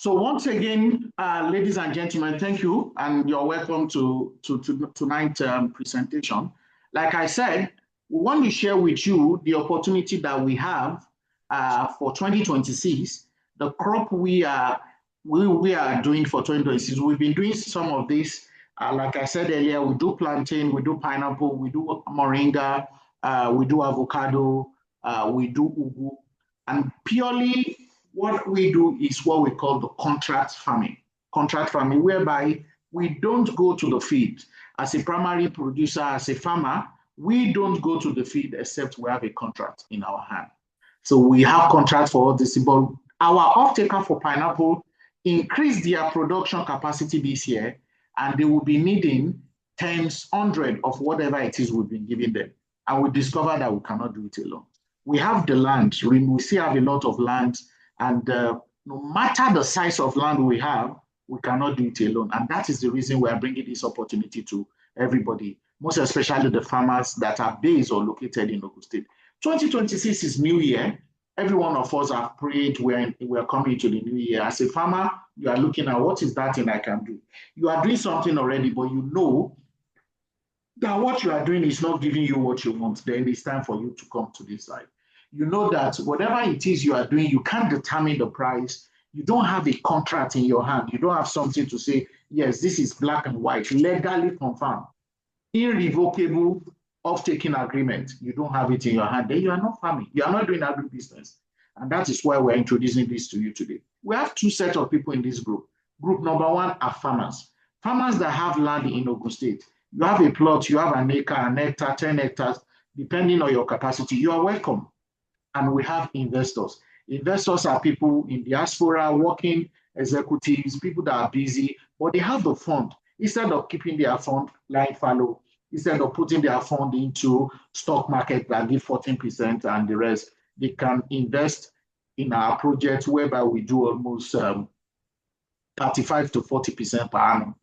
So once again, ladies and gentlemen, thank you, and you're welcome to tonight's presentation. Like I said, we want to share with you the opportunity that we have for 2026, the crop we are doing for 2026. We've been doing some of this. Like I said earlier, we do plantain, we do pineapple, we do moringa, we do avocado, we do ugu, and purely what we do is what we call the contract farming. Contract farming, whereby we don't go to the field. As a primary producer, as a farmer, we don't go to the field except we have a contract in our hand. So we have contracts for all this, but our off-taker for pineapple increased their production capacity this year, and they will be needing times 100 of whatever it is we've been giving them. And we discovered that we cannot do it alone. We have the land, we still have a lot of land, and no matter the size of land we have, we cannot do it alone. And that is the reason we are bringing this opportunity to everybody, most especially the farmers that are based or located in Ogun State. 2026 is New Year. Every one of us have prayed we're coming to the new year. As a farmer, you are looking at what is that thing I can do. You are doing something already, but you know that what you are doing is not giving you what you want. Then it's time for you to come to this side. You know that whatever it is you are doing, you can't determine the price. You don't have a contract in your hand. You don't have something to say, yes, this is black and white, legally confirmed, irrevocable off-taking agreement. You don't have it in your hand. Then you are not farming. You are not doing agribusiness. And that is why we're introducing this to you today. We have two sets of people in this group. Group number one are farmers. Farmers that have land in Ogun State. You have a plot, you have an acre, an hectare, 10 hectares, depending on your capacity. You are welcome. And we have investors. Investors are people in diaspora, working executives, people that are busy, but they have the fund. Instead of keeping their fund lying fallow, instead of putting their fund into stock market that give 14% and the rest, they can invest in our project whereby we do almost 35 to 40% per annum.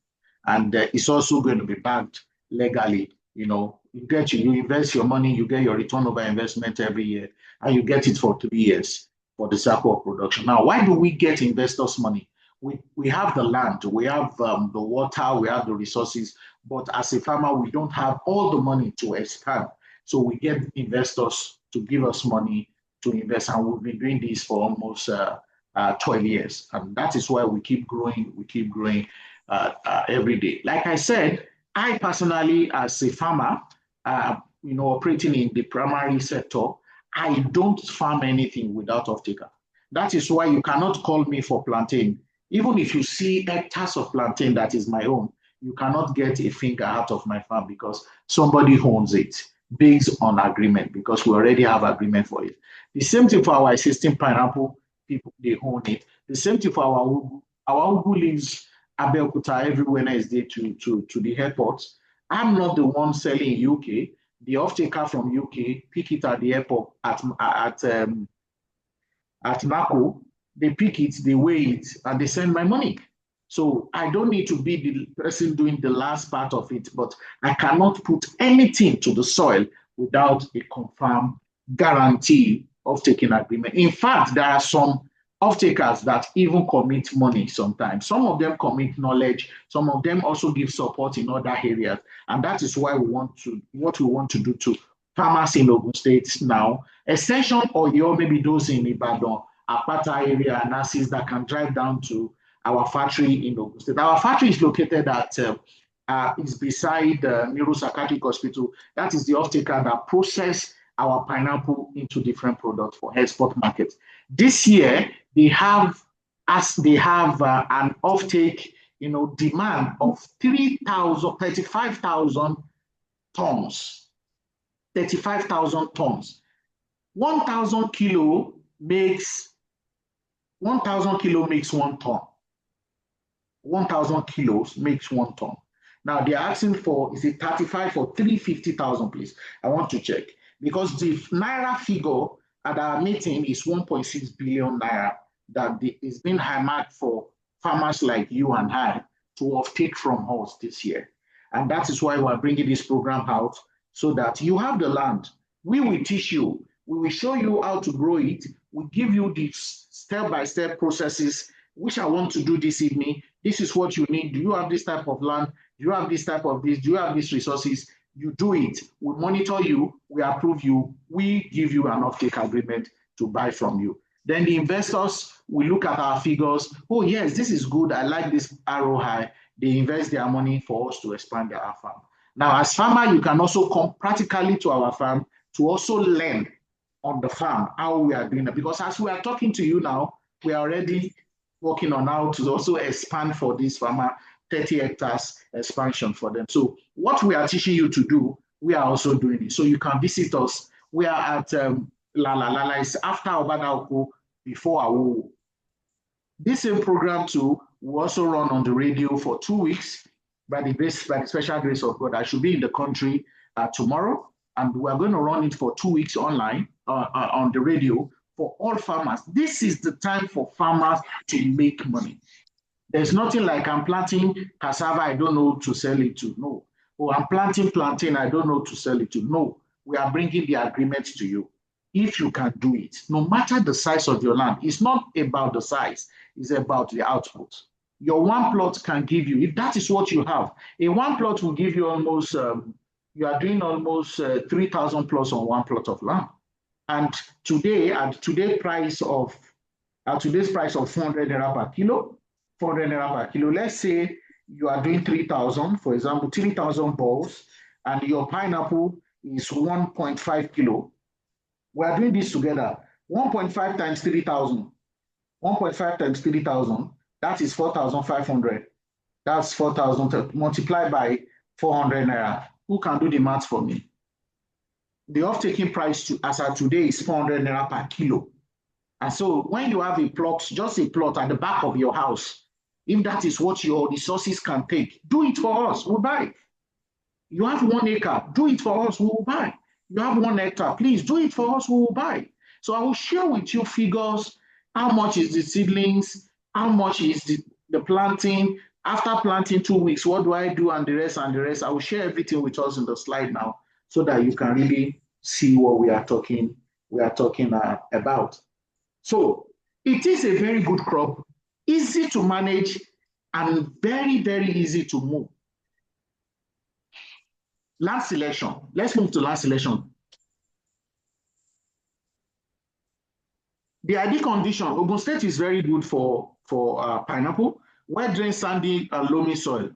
And it's also going to be backed legally. You invest your money, you get your return over investment every year, and you get it for 3 years for the cycle of production. Now, why do we get investors' money? We have the land, we have the water, we have the resources, but as a farmer, we don't have all the money to expand. So we get investors to give us money to invest, and we've been doing this for almost 12 years. And that is why we keep growing every day. Like I said, I personally, as a farmer, operating in the primary sector, I don't farm anything without off-taker. That is why you cannot call me for plantain. Even if you see hectares of plantain that is my own, you cannot get a finger out of my farm because somebody owns it based on agreement, because we already have agreement for it. The same thing for our existing pineapple, people, they own it. The same thing for our ugu. Our ugu leaves Abeokuta every Wednesday to the airport. I'm not the one selling in UK. The off-taker from UK pick it at the airport at Mako. They pick it, they weigh it, and they send my money. So I don't need to be the person doing the last part of it, but I cannot put anything to the soil without a confirmed guarantee of taking agreement. In fact, there are some off-takers that even commit money sometimes. Some of them commit knowledge. Some of them also give support in other areas. And that is why what we want to do to farmers in Ogun State now. Extension or maybe those in Ibadan, Apata area, Anasis that can drive down to our factory in Ogun State. Our factory is located at, is beside Nehru Psychiatric Hospital. That is the off-taker that process our pineapple into different products for export markets. This year, they have an offtake, demand of 35,000 tons. 35,000 tons. 1,000 kilo makes 1 ton. 1,000 kilos makes 1 ton. Now they're asking for, is it 35 or 350,000, please? I want to check. Because the Naira figure at our meeting is 1.6 billion Naira that is being hammered for farmers like you and I to offtake from us this year. And that is why we're bringing this program out, so that you have the land. We will teach you. We will show you how to grow it. We give you the step-by-step processes which I want to do this evening. This is what you need. Do you have this type of land? Do you have this type of this? Do you have these resources? You do it. We monitor you. We approve you. We give you an offtake agreement to buy from you. Then the investors will look at our figures. Oh, yes, this is good. I like this ROI. They invest their money for us to expand our farm. Now, as farmer, you can also come practically to our farm to also learn on the farm how we are doing it. Because as we are talking to you now, we are already working on how to also expand for this farmer, 30 hectares expansion for them. So what we are teaching you to do, we are also doing it. So you can visit us. We are at La. It's after Obadaoko, before Awu. This same program too will also run on the radio for 2 weeks by the special grace of God. I should be in the country tomorrow, and we are going to run it for 2 weeks online on the radio for all farmers. This is the time for farmers to make money. There's nothing like I'm planting cassava, I don't know to sell it to. No. Or I'm planting plantain, I don't know to sell it to. No. We are bringing the agreement to you. If you can do it, no matter the size of your land, it's not about the size, it's about the output. Your one plot can give you, if that is what you have, a one plot will give you almost, you are doing almost 3,000 plus on one plot of land. And today, at today's price of 400 naira per kilo, 400 naira per kilo, let's say you are doing 3,000, for example, 3,000 balls, and your pineapple is 1.5 kilo. We are doing this together. 1.5 times 3,000. 1.5 times 3,000, that is 4,500. That's 4,000 multiplied by 400 naira. Who can do the math for me? The off-taking price as of today is 400 naira per kilo. And so when you have a plot, just a plot at the back of your house, if that is what your resources can take, do it for us, we'll buy. You have 1 acre, do it for us, we will buy. You have 1 hectare, please do it for us, we will buy. So I will share with you figures, how much is the seedlings, how much is the planting, after planting 2 weeks, what do I do, and the rest. I will share everything with us in the slide now so that you can really see what we are talking about. So it is a very good crop, easy to manage, and very, very easy to move. Land selection. Let's move to land selection. The ideal condition, Ogun State is very good for pineapple, well-drained, sandy, and loamy soil.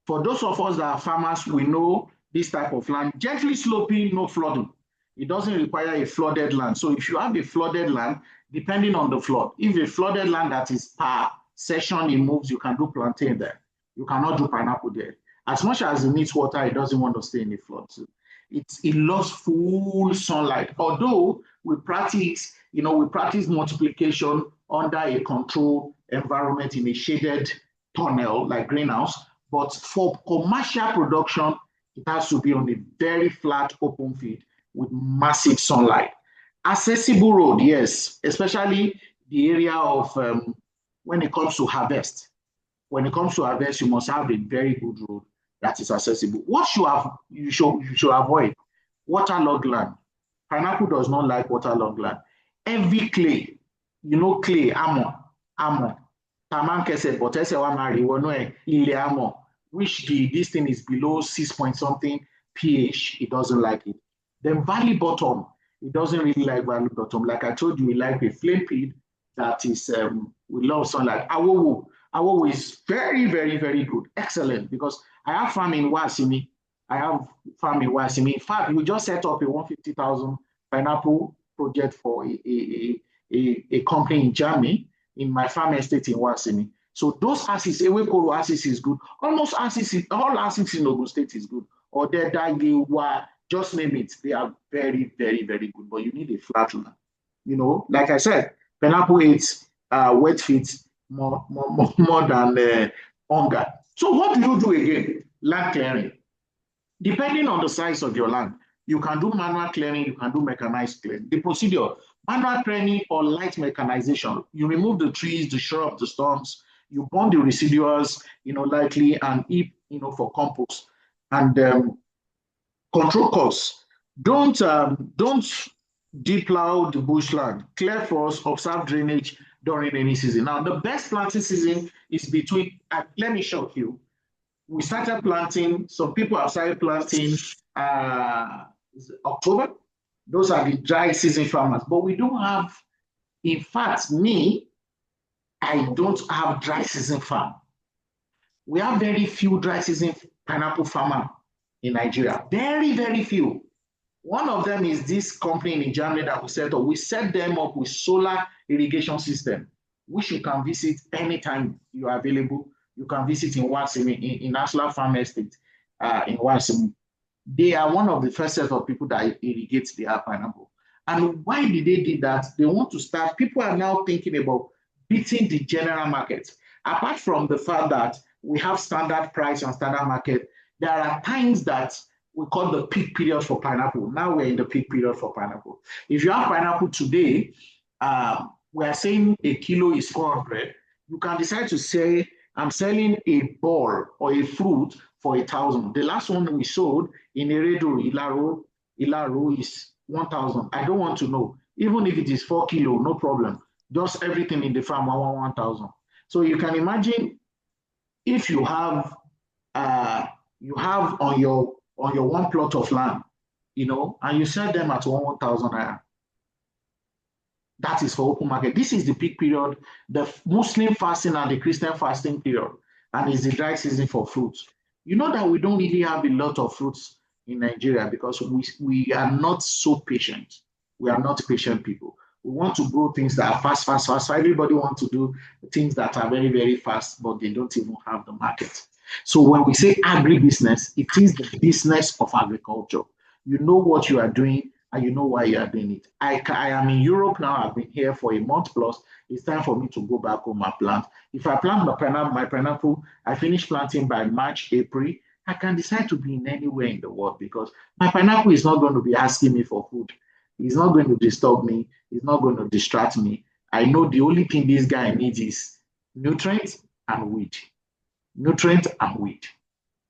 For those of us that are farmers, we know this type of land, gently sloping, no flooding. It doesn't require a flooded land. So if you have a flooded land, depending on the flood, if a flooded land that is per section it moves, you can do plantain there. You cannot do pineapple there. As much as it needs water, it doesn't want to stay in the flood. So it loves full sunlight. Although we practice multiplication under a controlled environment in a shaded tunnel like greenhouse, but for commercial production, it has to be on a very flat open field with massive sunlight. Accessible road, yes, especially the area of when it comes to harvest. When it comes to harvest, you must have a very good road that is accessible. What you should avoid? Waterlogged land. Pineapple does not like waterlogged land. Heavy clay, clay, ammo. Which this thing is below 6 point something pH, it doesn't like it. Then valley bottom, it doesn't really like valley bottom. Like I told you, we like a flame pit that is we love sunlight. Awowo is very, very, very good, excellent, because I have farm in Wasimi. In fact, we just set up a 150,000 pineapple project for a company in Germany in my farm estate in Wasimi. So those assets, Ewekoro assets is good. Almost all assets in Ogun State is good. Or just name it. They are very, very, very good. But you need a flat land. Like I said, pineapple eats wet feet more than hunger. So what do you do again? Land clearing. Depending on the size of your land, you can do manual clearing, you can do mechanized clearing. The procedure, manual clearing or light mechanization, you remove the trees, the shrubs, the stumps, you burn the residuals, lightly, and heap, for compost. And control costs. Don't deplow the bushland. Clear frost, observe drainage, during any season. Now, the best planting season is between, let me show you. We started planting, some people have started planting October. Those are the dry season farmers. But we don't have, in fact, I don't have dry season farm. We have very few dry season pineapple farmer in Nigeria. Very, very few. One of them is this company in Germany that we set up. We set them up with solar irrigation system, which you can visit anytime you are available. You can visit in Wasimi, in National Farm Estate, in Wasimi. They are one of the first set of people that irrigate their pineapple. And why did they do that? They want to start, people are now thinking about beating the general market. Apart from the fact that we have standard price and standard market, there are times that we call the peak period for pineapple. Now we're in the peak period for pineapple. If you have pineapple today, we are saying a kilo is 400. You can decide to say, I'm selling a ball or a fruit for 1,000. The last one we sold in Eredo, Ilaro is 1,000. I don't want to know. Even if it is 4 kilo, no problem. Just everything in the farm, 1,000. So you can imagine if you have on your one plot of land, and you sell them at 1,000 naira. That is for open market. This is the peak period, the Muslim fasting and the Christian fasting period, and it's the dry season for fruits. You know that we don't really have a lot of fruits in Nigeria because we are not so patient. We are not patient people. We want to grow things that are fast, fast, fast. Everybody wants to do things that are very, very fast, but they don't even have the market. So when we say agribusiness, it is the business of agriculture. You know what you are doing and you know why you are doing it. I am in Europe now. I've been here for a month plus. It's time for me to go back home and plant. If I plant my pineapple, I finish planting by March, April, I can decide to be in anywhere in the world because my pineapple is not going to be asking me for food. It's not going to disturb me. It's not going to distract me. I know the only thing this guy needs is nutrients and weed. Nutrient and weed.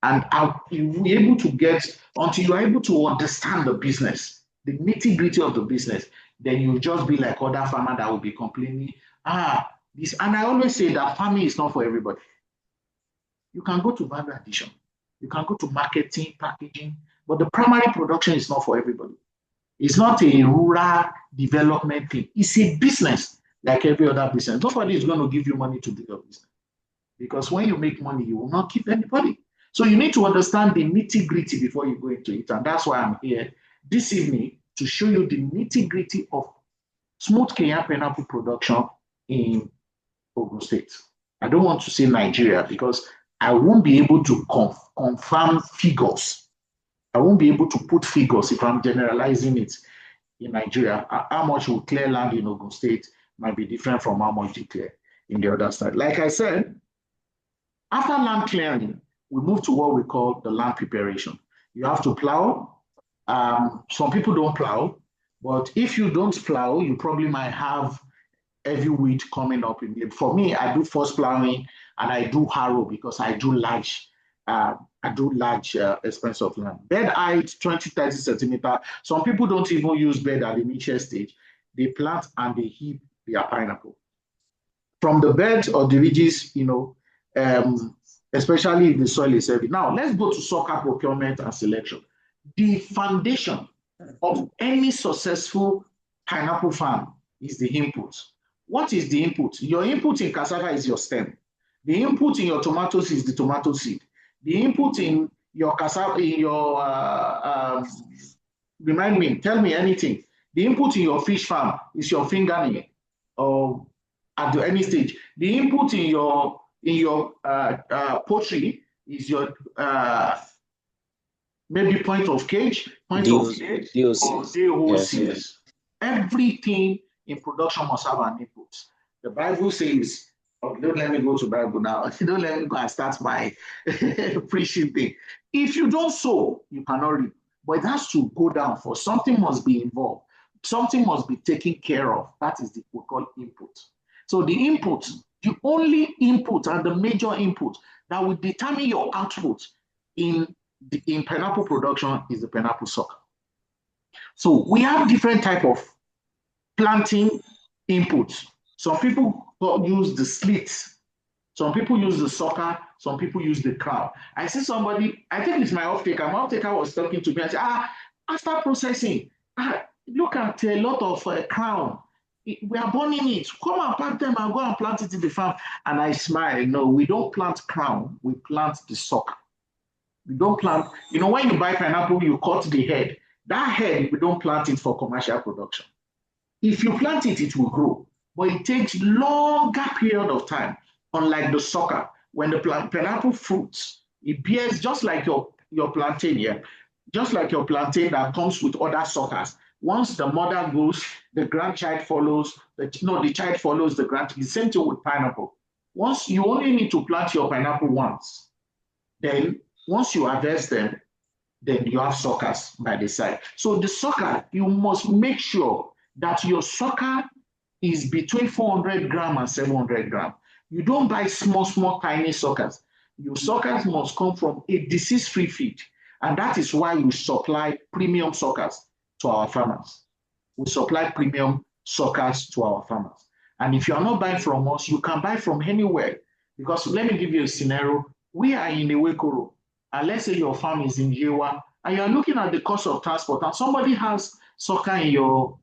And you'll be able to get, until you're able to understand the business, the nitty-gritty of the business, then you'll just be like other farmers that will be complaining, this. And I always say that farming is not for everybody. You can go to value addition. You can go to marketing, packaging, but the primary production is not for everybody. It's not a rural development thing. It's a business like every other business. Nobody is going to give you money to do your business. Because when you make money, you will not give anybody. So you need to understand the nitty-gritty before you go into it. And that's why I'm here this evening to show you the nitty-gritty of smooth Kenyan pineapple production in Ogun State. I don't want to say Nigeria because I won't be able to confirm figures. I won't be able to put figures if I'm generalizing it in Nigeria. How much will clear land in Ogun State might be different from how much you clear in the other side. Like I said, after land clearing, we move to what we call the land preparation. You have to plow. Some people don't plow, but if you don't plow, you probably might have heavy weed coming up in there. For me, I do force plowing and I do harrow because I do large expense of land. Bed height, 20, 30 centimeter. Some people don't even use bed at the initial stage. They plant and they heap their pineapple. From the bed or the ridges, especially if the soil is heavy. Now, let's go to sucker procurement and selection. The foundation of any successful pineapple farm is the input. What is the input? Your input in cassava is your stem. The input in your tomatoes is the tomato seed. The input in your cassava, tell me anything. The input in your fish farm is your fingernail or at any stage. The input in your poultry is your maybe point of cage, or DOCs. Yes. Everything in production must have an input. The Bible says, don't let me go to Bible now. Don't let me go and start my preaching thing. If you don't sow, you cannot reap. But it has to go down for something must be involved. Something must be taken care of. That is what we call input. So the input, the only input and the major input that will determine your output in pineapple production is the pineapple sucker. So we have different type of planting inputs. Some people use the slits. Some people use the sucker. Some people use the crown. I see somebody, I think it's my off-taker. My off-taker was talking to me and said, after processing, look at a lot of crown. We are burning it. Come and pack them and go and plant it in the farm. And I smile. No, we don't plant crown. We plant the sucker. We don't plant, when you buy pineapple, you cut the head. That head, we don't plant it for commercial production. If you plant it, it will grow. But it takes longer period of time, unlike the sucker. When the pineapple fruits, it bears just like your plantain here, just like your plantain that comes with other suckers. Once the mother goes, the grandchild follows. The child follows the grandchild. The same thing with pineapple. Once you only need to plant your pineapple once, then once you harvest them, then you have suckers by the side. So the sucker, you must make sure that your sucker is between 400 grams and 700 grams. You don't buy small, tiny suckers. Your suckers must come from a disease-free feed. And that is why we supply premium suckers to our farmers. We supply premium suckers to our farmers. And if you are not buying from us, you can buy from anywhere. Because let me give you a scenario. We are in Ewekoro, and let's say your farm is in Yewa, and you're looking at the cost of transport, and somebody has sucker in your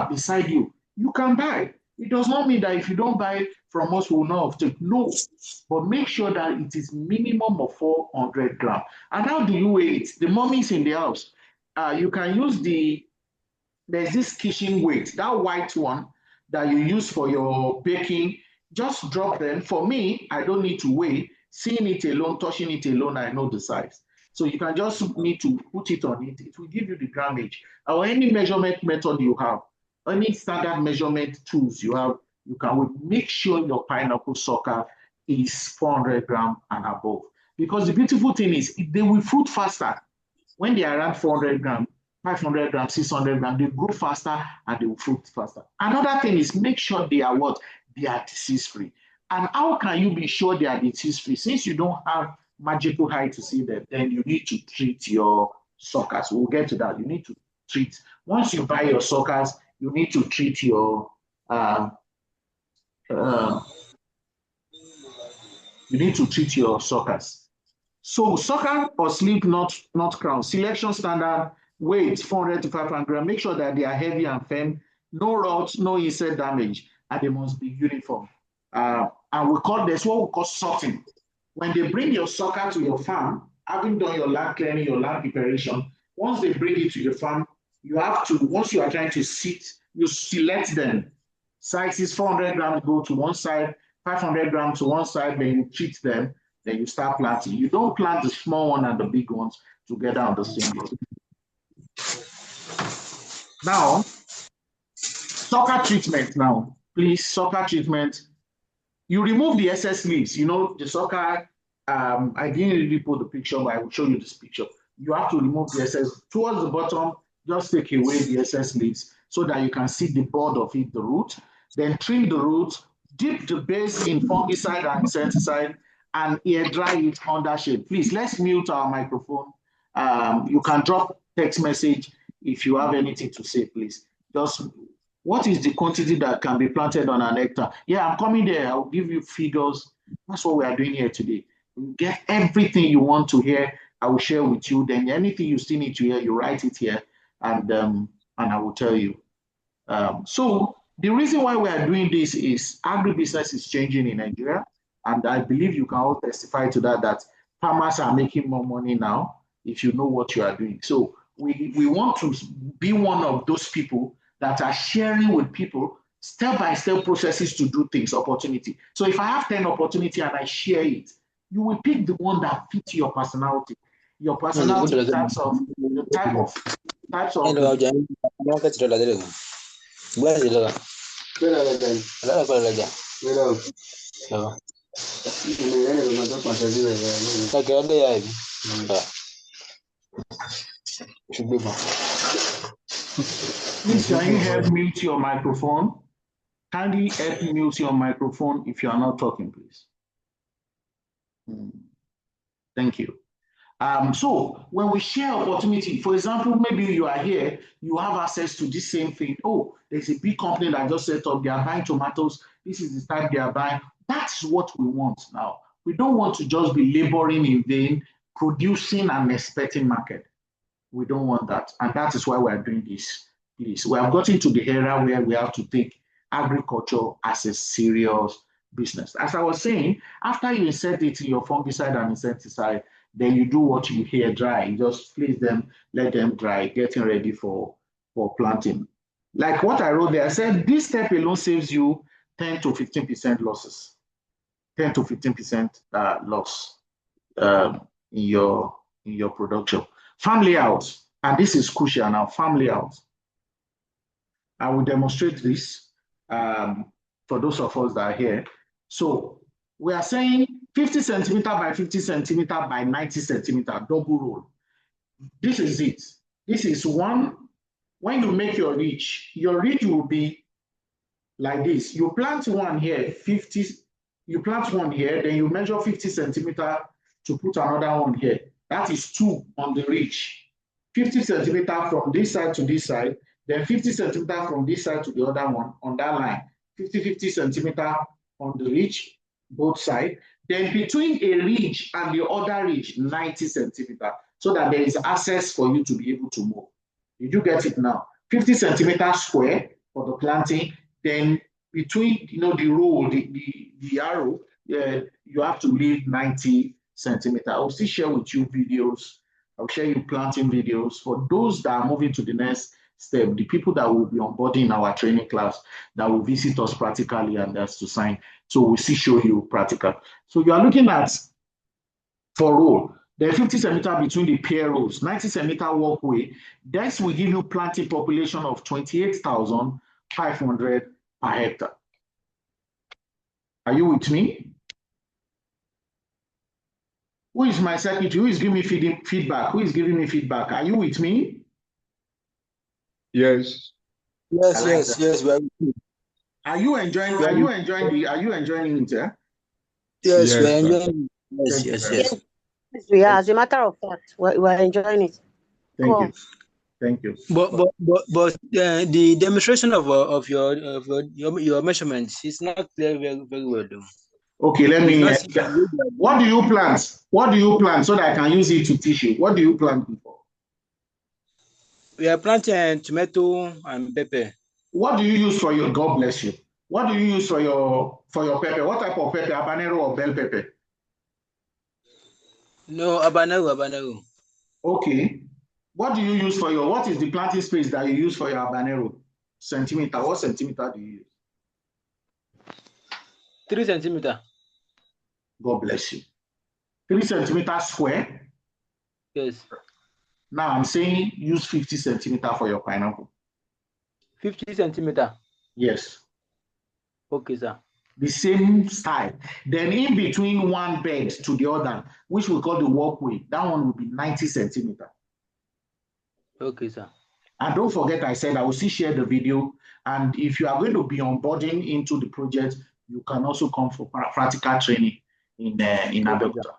beside you, you can buy. It does not mean that if you don't buy from us, we will not have to. No, but make sure that it is minimum of 400 grams. And how do you weigh it? The mummies in the house, you can use there's this kitchen weight, that white one that you use for your baking. Just drop them. For me, I don't need to weigh. Seeing it alone, touching it alone, I know the size. So you can just need to put it on it. It will give you the grammage. Or any measurement method you have, any standard measurement tools you have, you can make sure your pineapple sucker is 400 grams and above. Because the beautiful thing is, they will fruit faster. When they are around 400 grams, 500 grams, 600 grams, they grow faster and they will fruit faster. Another thing is make sure they are what? They are disease-free. And how can you be sure they are disease-free? Since you don't have magical eye to see them, then you need to treat your suckers. We'll get to that. You need to treat. Once you buy your suckers, you need to treat your suckers. So sucker or sleep, not crown. Selection standard, weight 400 to 500 grams. Make sure that they are heavy and firm. No rots, no insect damage, and they must be uniform. And we call this what we call sorting. When they bring your sucker to your farm, having done your land clearing, your land preparation, once they bring it to your farm, you have to, once you are trying to sit, you select them. Sizes 400 grams go to one side, 500 grams to one side, then you treat them, then you start planting. You don't plant the small one and the big ones together on the same day. Now, sucker treatment now. Please, sucker treatment. You remove the excess leaves. The sucker, I didn't really put the picture, but I will show you this picture. You have to remove the excess. Towards the bottom, just take away the excess leaves so that you can see the bud of it, the root. Then trim the root, dip the base in fungicide and insecticide, and air dry it under shade. Please, let's mute our microphone. You can drop text message if you have anything to say, please. Just what is the quantity that can be planted on an hectare? Yeah, I'm coming there. I'll give you figures. That's what we are doing here today. You get everything you want to hear. I will share with you. Then anything you still need to hear, you write it here, and I will tell you. So the reason why we are doing this is agribusiness is changing in Nigeria, and I believe you can all testify to that farmers are making more money now if you know what you are doing. So we want to be one of those people that are sharing with people step-by-step processes to do things, opportunity. So if I have 10 opportunity and I share it, you will pick the one that fits your personality. Your personality in terms of the types of. Please, can you help mute your microphone? Kindly help mute your microphone if you are not talking, please. Thank you. So when we share opportunity, for example, maybe you are here, you have access to this same thing. Oh, there's a big company that just set up, they are buying tomatoes. This is the type they are buying. That's what we want now. We don't want to just be laboring in vain, producing and expecting market. We don't want that. And that is why we are doing this. Please, we have gotten to the era where we have to take agriculture as a serious business. As I was saying, after you insert it in your fungicide and insecticide, then you do what you hear dry. You just place them, let them dry, getting ready for planting. Like what I wrote there, I said this step alone saves you 10 to 15% losses. 10 to 15% loss in your production. Farm layout, and this is crucial now, farm layout. I will demonstrate this for those of us that are here. So we are saying 50 centimeter by 50 centimeter by 90 centimeter, double roll. This is it. This is one. When you make your ridge will be like this. You plant one here, 50, you plant one here, then you measure 50 centimeter to put another one here. That is 2 on the ridge. 50 centimeter from this side to this side, then 50 centimeter from this side to the other one on that line. 50 centimeter on the ridge, both sides. Then between a ridge and the other ridge, 90 centimeter, so that there is access for you to be able to move. Did you get it now? 50 centimeter square for the planting. Then between the row, the arrow, you have to leave 90 centimeter. I'll still share with you videos. I'll share you planting videos for those that are moving to the next step, the people that will be onboarding our training class, that will visit us practically and that's to sign. So we'll still show you practical. So you are looking at for row, the 50 centimeter between the pair rows, 90 centimeter walkway. This will give you planting population of 28,500 per hectare. Are you with me? Who is my secretary? Who is giving me feedback? Who is giving me feedback? Are you with me? Yes. Yes. We are with you. Are you enjoying? Are you enjoying it? Yes, we are enjoying. Yes. We are. As a matter of fact, we are enjoying it. Thank you. But the demonstration of your measurements is not clear very well though. Okay, let me. What do you plant? What do you plant so that I can use it to teach you? What do you plant before? We are planting tomato and pepper. What do you use for your? God bless you. What do you use for your pepper? What type of pepper? Habanero or bell pepper? No, habanero. Okay. What do you use for your? What is the planting space that you use for your habanero? Centimeter. What centimeter do you use? 3 centimeter. God bless you. 3 centimeter square? Yes. Now I'm saying use 50 centimeter for your pineapple. 50 centimeter? Yes. Okay, sir. The same style. Then in between one bed to the other, which we call the walkway, that one will be 90 centimeter. Okay, sir. And don't forget, I said I will still share the video. And if you are going to be onboarding into the project, you can also come for practical training in Abeokuta.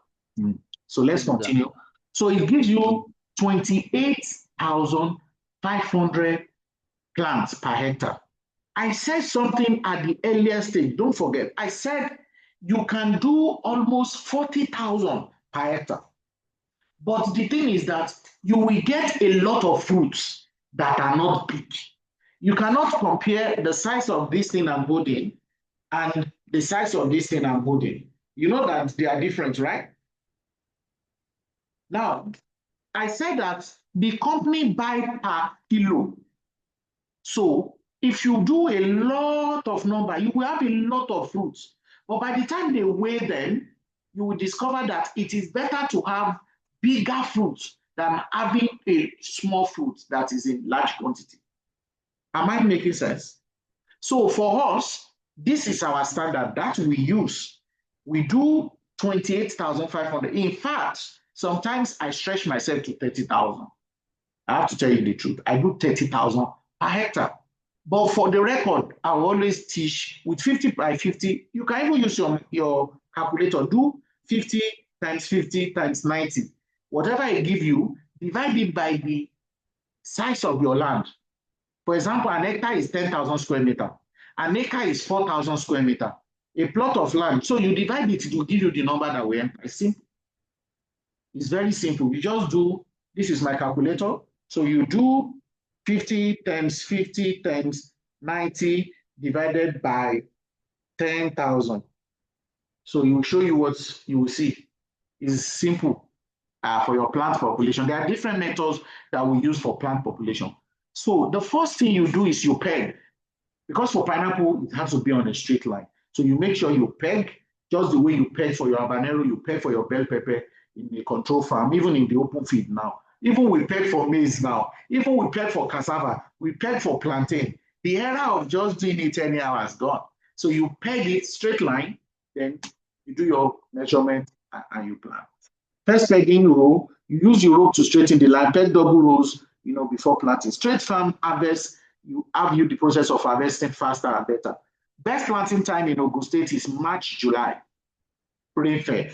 So let's continue. So it gives you 28,500 plants per hectare. I said something at the earlier stage. Don't forget, I said you can do almost 40,000 per hectare. But the thing is that you will get a lot of fruits that are not big. You cannot compare the size of this thing I'm holding and the size of this thing I'm holding. You know that they are different, right? Now, I said that the company buy per kilo. So if you do a lot of number, you will have a lot of fruits. But by the time they weigh them, you will discover that it is better to have bigger fruits than having a small fruit that is in large quantity. Am I making sense? So for us, this is our standard that we use. We do 28,500. In fact, sometimes I stretch myself to 30,000. I have to tell you the truth. I do 30,000 per hectare. But for the record, I will always teach with 50 by 50. You can even use your calculator. Do 50 times 50 times 90. Whatever I give you, divide it by the size of your land. For example, an hectare is 10,000 square meter. An acre is 4,000 square meter. A plot of land. So you divide it, it will give you the number that we enter. It's simple. It's very simple. You just do, this is my calculator. So you do 50 times 90 divided by 10,000. So it will show you what you will see. It's simple for your plant population. There are different methods that we use for plant population. So the first thing you do is you peg. Because for pineapple, it has to be on a straight line. So you make sure you peg, just the way you peg for your habanero, you peg for your bell pepper in a control farm, even in the open field now. Even we peg for maize now. Even we peg for cassava. We peg for plantain. The era of just doing it anyhow has gone. So you peg it straight line, then you do your measurement and you plant. First pegging row, you use your rope to straighten the line, peg double rows, before planting. Straight farm harvest, you have the process of harvesting faster and better. Best planting time in Ogun State is March, July, rainfall.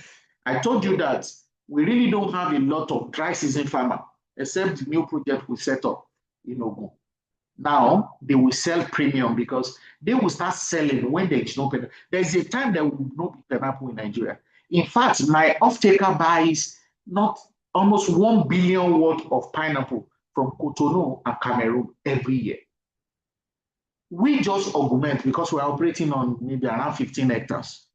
I told you that we really don't have a lot of dry season farmer, except the new project we set up in Ogun. Now, they will sell premium because they will start selling when there is no pineapple. There's a time there will not be pineapple in Nigeria. In fact, my off-taker buys not almost 1 billion worth of pineapple from Cotonou and Cameroon every year. We just augment because we're operating on maybe around 15 hectares.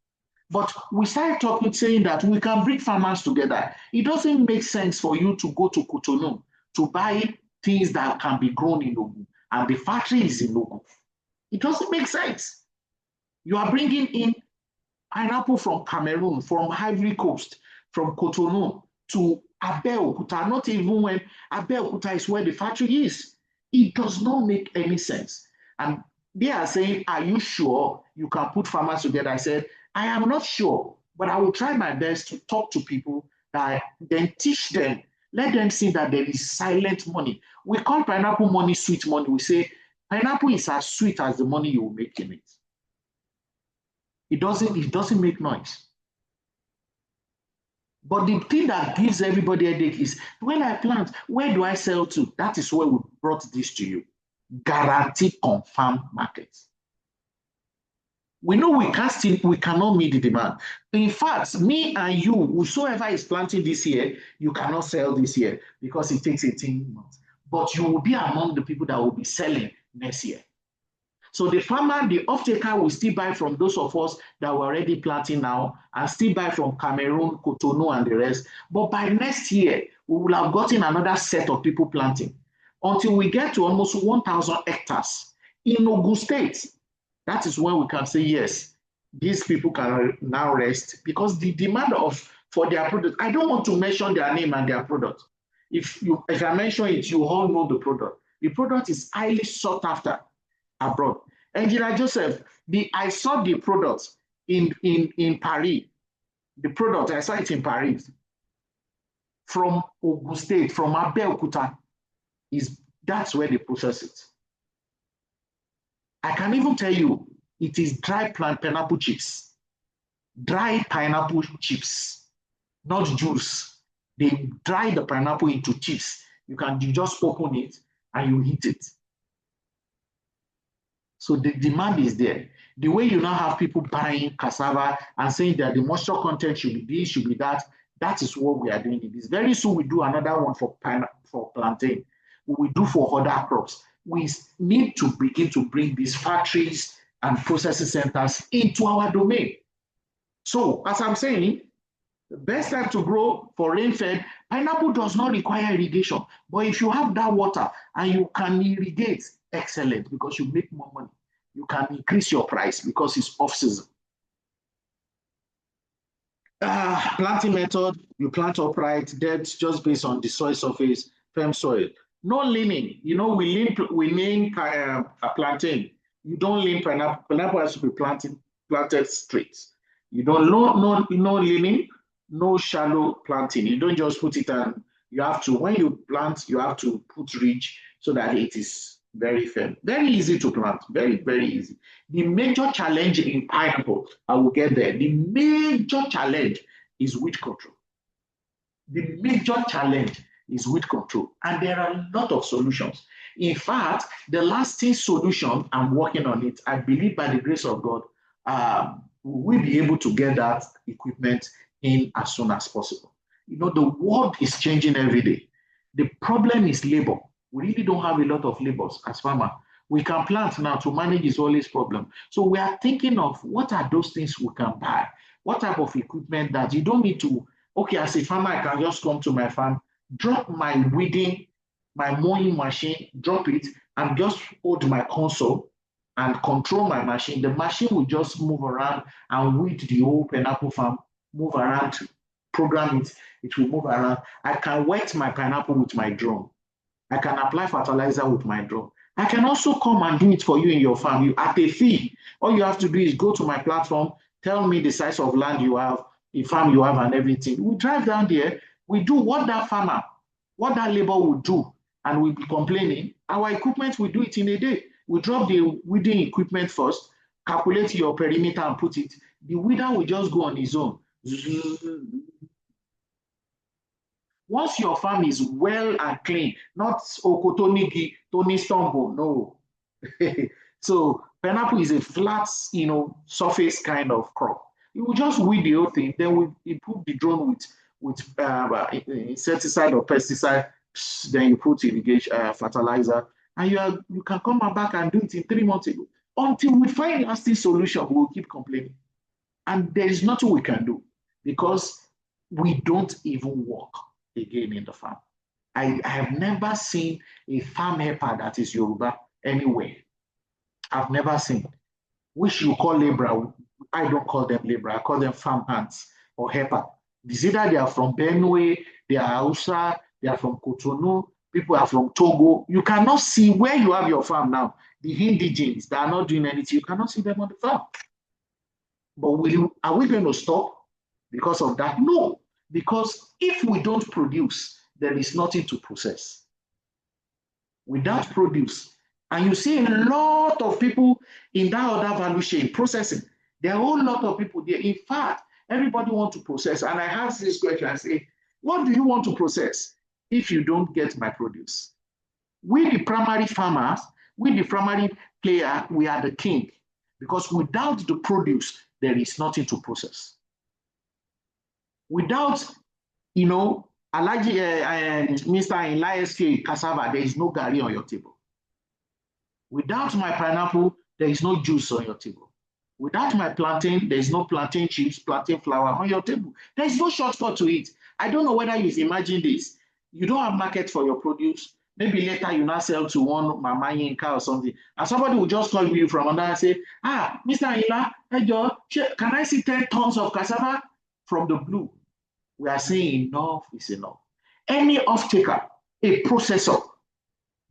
But we started talking, saying that we can bring farmers together. It doesn't make sense for you to go to Cotonou to buy things that can be grown in Ogun, and the factory is in Ogun. It doesn't make sense. You are bringing in pineapple from Cameroon, from Ivory Coast, from Cotonou to Abeokuta, not even when Abeokuta is where the factory is. It does not make any sense. And they are saying, are you sure you can put farmers together? I said, I am not sure, but I will try my best to talk to people, that then teach them, let them see that there is silent money. We call pineapple money sweet money. We say pineapple is as sweet as the money you will make in it. It doesn't make noise. But the thing that gives everybody a headache is, when I plant, where do I sell to? That is where we brought this to you. Guaranteed confirmed markets. We know we cannot meet the demand. In fact, me and you, whosoever is planting this year, you cannot sell this year because it takes 18 months. But you will be among the people that will be selling next year. So the farmer, the off-taker will still buy from those of us that were already planting now and still buy from Cameroon, Cotonou, and the rest. But by next year, we will have gotten another set of people planting until we get to almost 1,000 hectares in Ogun State. That is when we can say, yes, these people can now rest, because the demand for their product, I don't want to mention their name and their product. If I mention it, you all know the product. The product is highly sought after abroad. Engineer Joseph, I saw the product in Paris. The product, I saw it in Paris. From Ogun State, from Abeokuta, that's where they process it. I can even tell you, it is dry pineapple chips. Dry pineapple chips, not juice. They dry the pineapple into chips. You just open it and you eat it. So the demand is there. The way you now have people buying cassava and saying that the moisture content should be this, should be that, that is what we are doing in this. Very soon we do another one for plantain. We will do for other crops. We need to begin to bring these factories and processing centers into our domain. So, as I'm saying, the best time to grow for rain-fed, pineapple does not require irrigation. But if you have that water and you can irrigate, excellent, because you make more money. You can increase your price because it's off-season. Planting method, you plant upright, depth just based on the soil surface, firm soil. No leaning. We lean a plantain. You don't lean pineapple. Pineapple has to be planted straight. You don't no leaning, no shallow planting. You don't just put it on. You have to, when you plant, you have to put ridge so that it is very firm. Very easy to plant. Very, very easy. The major challenge in pineapple, I will get there. The major challenge is weed control. The major challenge is weed control, and there are a lot of solutions. In fact, the lasting solution, I'm working on it. I believe by the grace of God, we'll be able to get that equipment in as soon as possible. You know, the world is changing every day. The problem is labor. We really don't have a lot of laborers as farmers. We can plant now to manage this always problem. So we are thinking of what are those things we can buy? What type of equipment that you don't need to, okay, as a farmer, I can just come to my farm, drop my weeding, my mowing machine, drop it, and just hold my console and control my machine. The machine will just move around and weed the whole pineapple farm, move around, program it, it will move around. I can wet my pineapple with my drone. I can apply fertilizer with my drone. I can also come and do it for you in your farm. You at a fee. All you have to do is go to my platform, tell me the size of land you have, the farm you have, and everything. We drive down there, we do what that farmer, what that labor will do, and we'll be complaining. Our equipment will do it in a day. We drop the weeding equipment first, calculate your perimeter and put it. The weeder will just go on his own. Once your farm is well and clean, not Okotonigi, Tony Stumble, no. So pineapple is a flat, surface kind of crop. You will just weed the whole thing, then we put the drone with insecticide or pesticide, then you put irrigation fertilizer, and you can come back and do it in 3 months ago. Until we find a lasting solution, we'll keep complaining. And there is nothing we can do because we don't even work again in the farm. I have never seen a farm helper that is Yoruba anywhere. I've never seen. Which you call laborer, I don't call them laborer, I call them farm hands or helper. It's either they are from Benue, they are Hausa, they are from Cotonou, people are from Togo. You cannot see where you have your farm now. The indigenous that are not doing anything, you cannot see them on the farm. But are we going to stop because of that? No, because if we don't produce, there is nothing to process. Without produce, and you see a lot of people in that other value chain processing. There are a whole lot of people there. In fact, everybody wants to process. And I ask this question, I say, what do you want to process if you don't get my produce? We, the primary farmers, we, the primary player, we are the king. Because without the produce, there is nothing to process. Without, Mr. Inlaye's cassava, there is no gari on your table. Without my pineapple, there is no juice on your table. Without my plantain, there is no plantain chips, plantain flour on your table. There is no shortcut to it. I don't know whether you've imagined this. You don't have market for your produce. Maybe later you now sell to one Mama Yinka or something. And somebody will just call you from under and say, Mr. Ila, can I see 10 tons of cassava from the blue? We are saying enough is enough. Any off-taker, a processor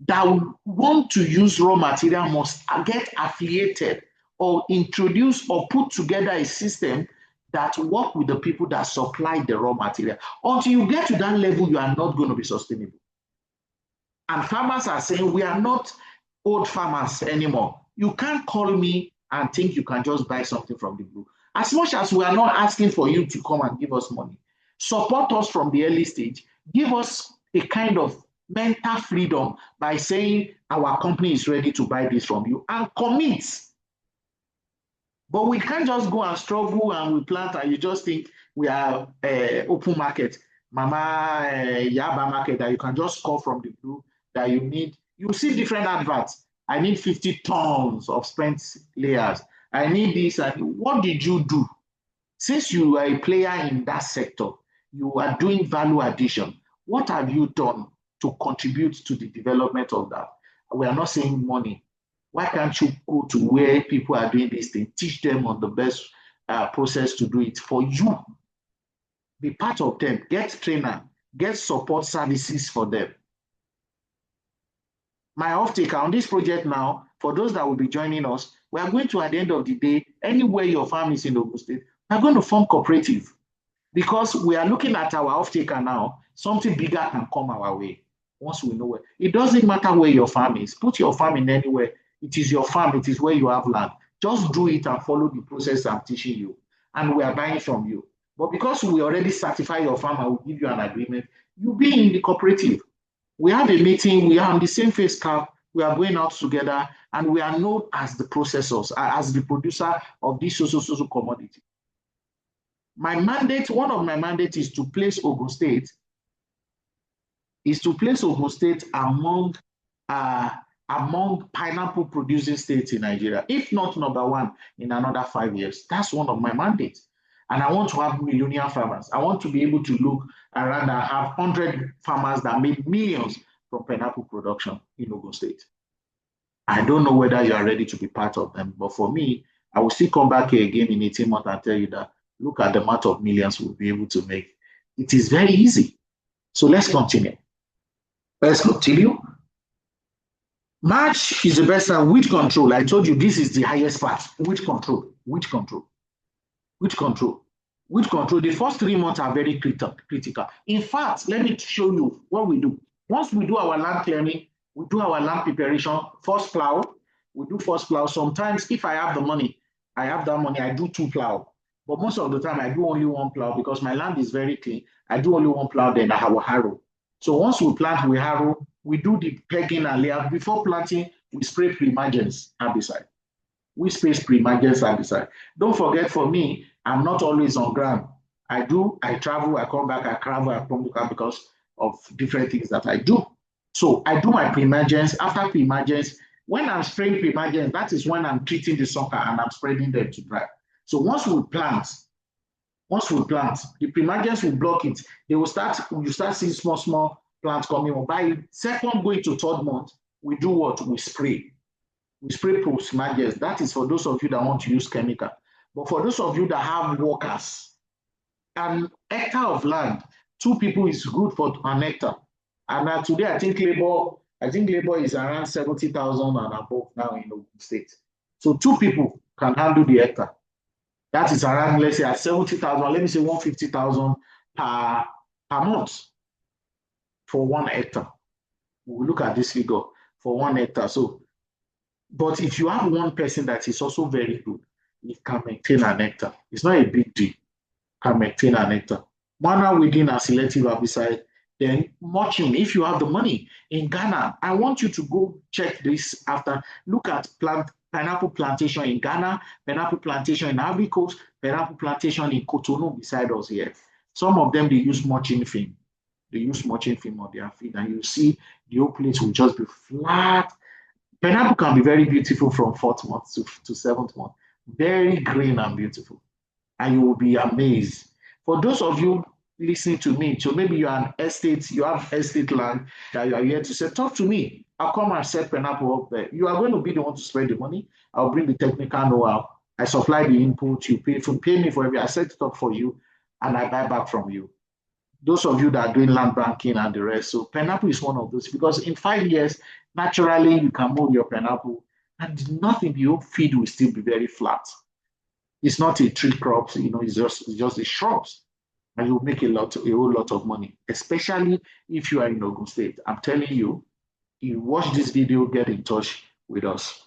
that want to use raw material must get affiliated or introduce or put together a system that work with the people that supply the raw material. Until you get to that level, you are not going to be sustainable. And farmers are saying, we are not old farmers anymore. You can't call me and think you can just buy something from the blue. As much as we are not asking for you to come and give us money, support us from the early stage, give us a kind of mental freedom by saying our company is ready to buy this from you and commit. But we can't just go and struggle and we plant and you just think we are open market, Mama Yaba market that you can just call from the blue that you need. You see different adverts. I need 50 tons of spent layers. I need this. And what did you do? Since you are a player in that sector, you are doing value addition. What have you done to contribute to the development of that? We are not saying money. Why can't you go to where people are doing this thing, teach them on the best process to do it for you? Be part of them, get trainer, get support services for them. My off-taker on this project now, for those that will be joining us, we are going to, at the end of the day, anywhere your farm is in Ogun State, we are going to form cooperative because we are looking at our off-taker now, something bigger can come our way once we know where. It doesn't matter where your farm is. Put your farm in anywhere. It is your farm. It is where you have land. Just do it and follow the process I'm teaching you. And we are buying from you. But because we already certify your farm and we give you an agreement, you'll be in the cooperative. We have a meeting, we are on the same face cap, we are going out together, and we are known as the processors, as the producer of this so commodity. My mandate, one of my mandates is to place Ogun State among pineapple producing states in Nigeria, if not number one in another 5 years. That's one of my mandates. And I want to have millionaire farmers. I want to be able to look around and have 100 farmers that made millions from pineapple production in Ogun State. I don't know whether you are ready to be part of them, but for me, I will still come back here again in 18 months and tell you that look at the amount of millions we'll be able to make. It is very easy. So let's continue. Let's continue. March is the best time. Weed control. I told you this is the highest part. Weed control. Weed control. Weed control. Weed control. The first 3 months are very critical. In fact, let me show you what we do. Once we do our land clearing, we do our land preparation, first plow. We do first plow. Sometimes, if I have the money, I do 2 plow. But most of the time, I do only 1 plow because my land is very clean. I do only 1 plow, then I have a harrow. So once we plant with harrow, we do the pegging and layout. Before planting, we spray pre-emergence herbicide. We spray pre-emergence herbicide. Don't forget, for me, I'm not always on ground. I travel, I come back, I travel, I come back because of different things that I do. So I do my pre-emergence. After pre-emergence, when I'm spraying pre-emergence, that is when I'm treating the sucker and I'm spreading them to dry. So once we plant, the pre-emergence will block it. You start seeing small plants coming. By second going to 3rd month, we do what? We spray. We spray post-emergence. That is for those of you that want to use chemical. But for those of you that have workers, an hectare of land, 2 people is good for an hectare. And today, I think labor is around 70,000 and above now in Ogun State. So 2 people can handle the hectare. That is around, let's say, at 70,000, let me say 150,000 per month for 1 hectare. We'll look at this figure for 1 hectare. So, but if you have one person that is also very good, it can maintain an hectare. It's not a big deal. Can maintain an hectare. Manual weeding and selective herbicide. Then mulching, if you have the money. In Ghana, I want you to go check this after. Look at pineapple plantation in Ghana, pineapple plantation in Ivory Coast, pineapple plantation in Cotonou beside us here. Some of them, they use mulching film. They use mulching film on their feet, and you see the whole place will just be flat. Pineapple can be very beautiful from 4th month to 7th month. Very green and beautiful. And you will be amazed. For those of you listening to me, so maybe you are an estate, you have estate land that you are here to say, talk to me. I'll come and set pineapple up there. You are going to be the one to spend the money. I'll bring the technical know-how. I supply the input. You pay me for every. I set it up for you, and I buy back from you. Those of you that are doing land banking and the rest. So pineapple is one of those, because in 5 years, naturally you can mold your pineapple, and nothing. Your feed will still be very flat. It's not a tree crop, it's just the shrubs. And you'll make a whole lot of money, especially if you are in Ogun State. I'm telling you, you watch this video, get in touch with us,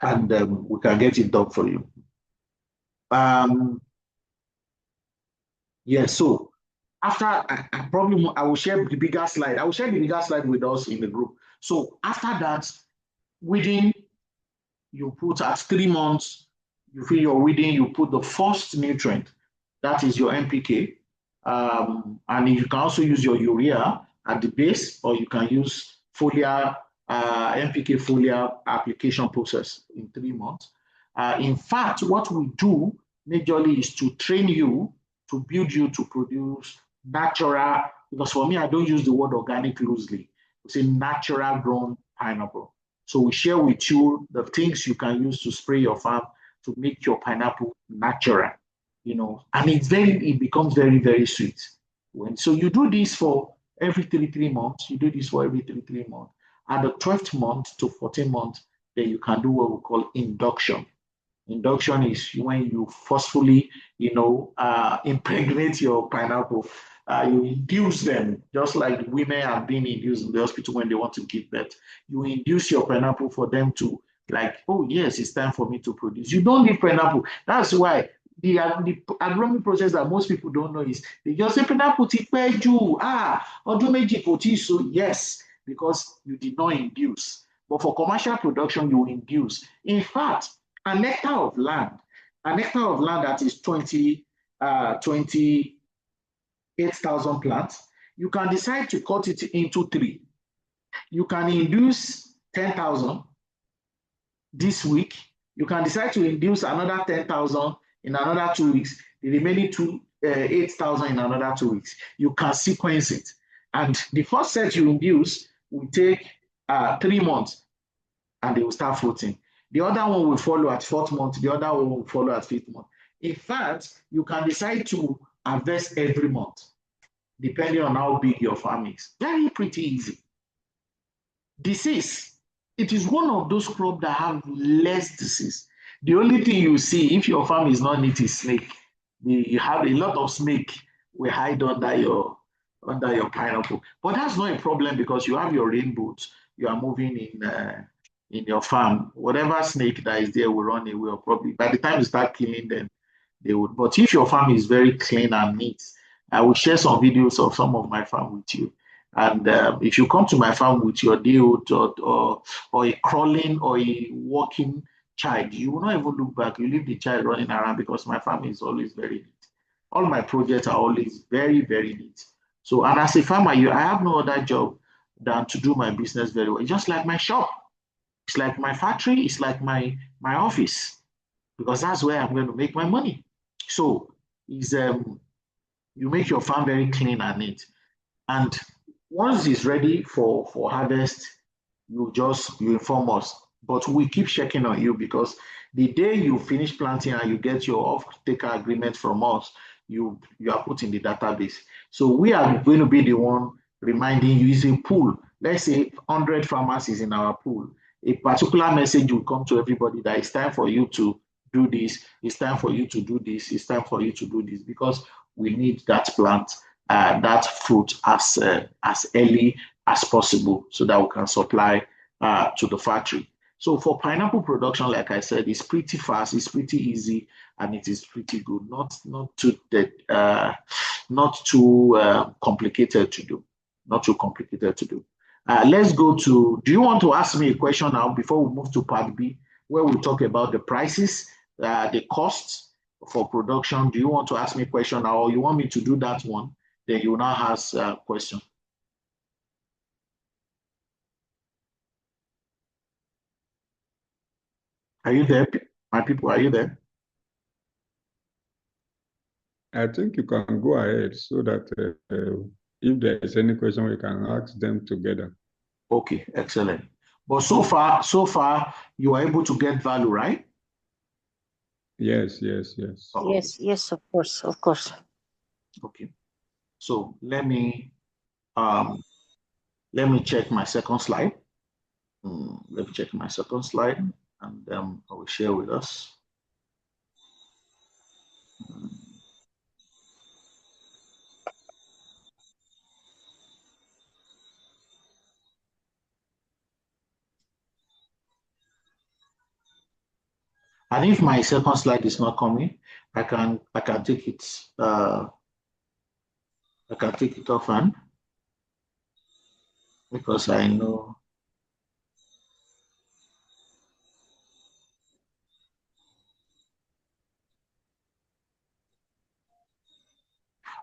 and we can get it done for you. Yeah, so after I will share the bigger slide. I will share the bigger slide with us in the group. So after that, weeding, you put at 3 months, you feel your weeding, you put the first nutrient. That is your NPK. And you can also use your urea at the base, or you can use foliar, NPK foliar application process in 3 months. In fact, what we do majorly is to train you, to build you to produce natural, because for me, I don't use the word organic loosely. We say natural grown pineapple. So we share with you the things you can use to spray your farm to make your pineapple natural. And it becomes very, very sweet. So you do this for every 3 months. You do this for every 3 months. At the 12th month to 14th month, then you can do what we call induction. Induction is when you forcefully, impregnate your pineapple. You induce them, just like women have been induced in the hospital when they want to give birth. You induce your pineapple for them to, like, oh yes, it's time for me to produce. You don't leave pineapple. That's why the agronomy process that most people don't know is they just say put it where you so yes, because you did not induce. But for commercial production, you induce. In fact, an hectare of land that is 28,000 plants, you can decide to cut it into 3. You can induce 10,000 this week. You can decide to induce another 10,000 in another 2 weeks, the remaining 8,000 in another 2 weeks. You can sequence it. And the first set you induce will take 3 months and they will start fruiting. The other one will follow at 4th month, the other one will follow at 5th month. In fact, you can decide to harvest every month, depending on how big your farm is. Very pretty easy. Disease. It is one of those crops that have less disease. The only thing you see if your farm is not neat is snake. You have a lot of snake will hide under your pineapple. But that's not a problem because you have your rain boots. You are moving in your farm. Whatever snake that is there will run away, or probably by the time you start killing them, they would. But if your farm is very clean and neat, I will share some videos of some of my farm with you. And if you come to my farm with your deal or a crawling or a walking child, you will not even look back. You leave the child running around because my farm is always very neat. All my projects are always very, very neat. So, and as a farmer, I have no other job than to do my business very well. It's just like my shop. It's like my factory. It's like my office, because that's where I'm going to make my money. So, you make your farm very clean and neat. And once it's ready for harvest, you inform us. But we keep checking on you, because the day you finish planting and you get your off-taker agreement from us, you are put in the database. So we are going to be the one reminding you. It's a pool. Let's say 100 farmers is in our pool. A particular message will come to everybody that it's time for you to do this. It's time for you to do this. It's time for you to do this, because we need that plant, that fruit as early as possible so that we can supply to the factory. So for pineapple production, like I said, it's pretty fast, it's pretty easy, and it is pretty good. Not too complicated to do. Not too complicated to do. Let's go to. Do you want to ask me a question now before we move to part B, where we talk about the prices, the costs for production? Do you want to ask me a question now, or you want me to do that one? Then you now ask a question. Are you there, my people? Are you there? I think you can go ahead so that if there is any question, we can ask them together. Okay, excellent. But so far, you are able to get value, right? Yes. Oh. Yes, of course. Okay. So let me check my second slide. Let me check my second slide, and I will share with us. And if my second slide is not coming, I can take it. I can take it off, and because I know.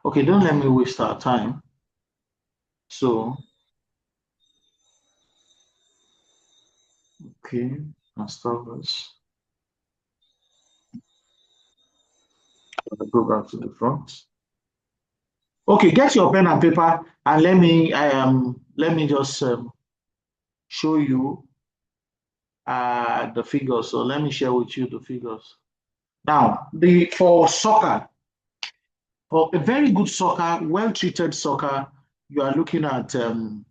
Okay, don't let me waste our time. So, okay, I'll start this. I'll go back to the front. Okay, get your pen and paper, and let me just show you the figures. So let me share with you the figures. Now, for soccer, for a very good soccer, well-treated soccer, you are looking at 100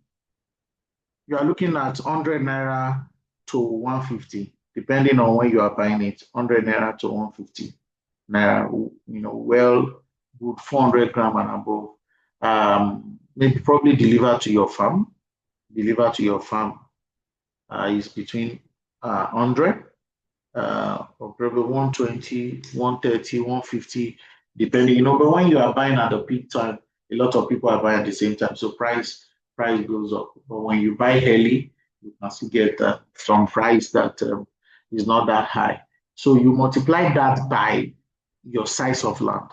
naira to 150, depending on where you are buying it. 100 naira to 150 naira. Well, good 400 gram and above. Maybe probably deliver to your farm. Is between 100 or probably 120, 130, 150, depending, but when you are buying at the peak time, a lot of people are buying at the same time. So price goes up. But when you buy early, you can still get some price that is not that high. So you multiply that by your size of land.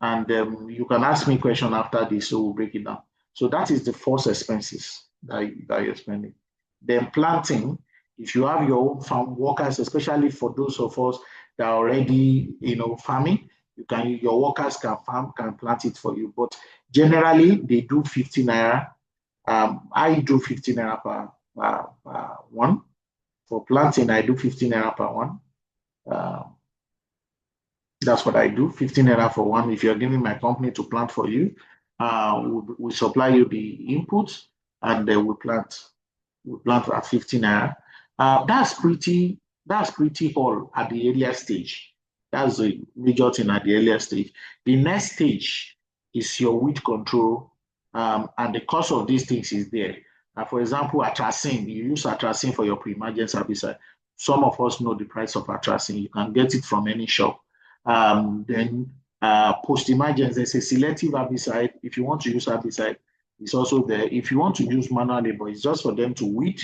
And you can ask me a question after this, so we'll break it down. So that is the first expenses that you're spending. Then planting, if you have your own farm workers, especially for those of us that are already, farming, your workers can plant it for you. But generally, they do 50 naira. I do 50 naira per one. For planting, I do 15 naira per one. That's what I do, 15 naira for one. If you're giving my company to plant for you, we supply you the inputs and then we plant at 15 naira. That's pretty all at the earlier stage. That's the major thing at the earlier stage. The next stage is your weed control, and the cost of these things is there. For example, atrazine, you use atrazine for your pre-emergence herbicide. Some of us know the price of atrazine. You can get it from any shop. Then post-emergence, there's a selective herbicide. If you want to use herbicide, it's also there. If you want to use manual labor, it's just for them to weed.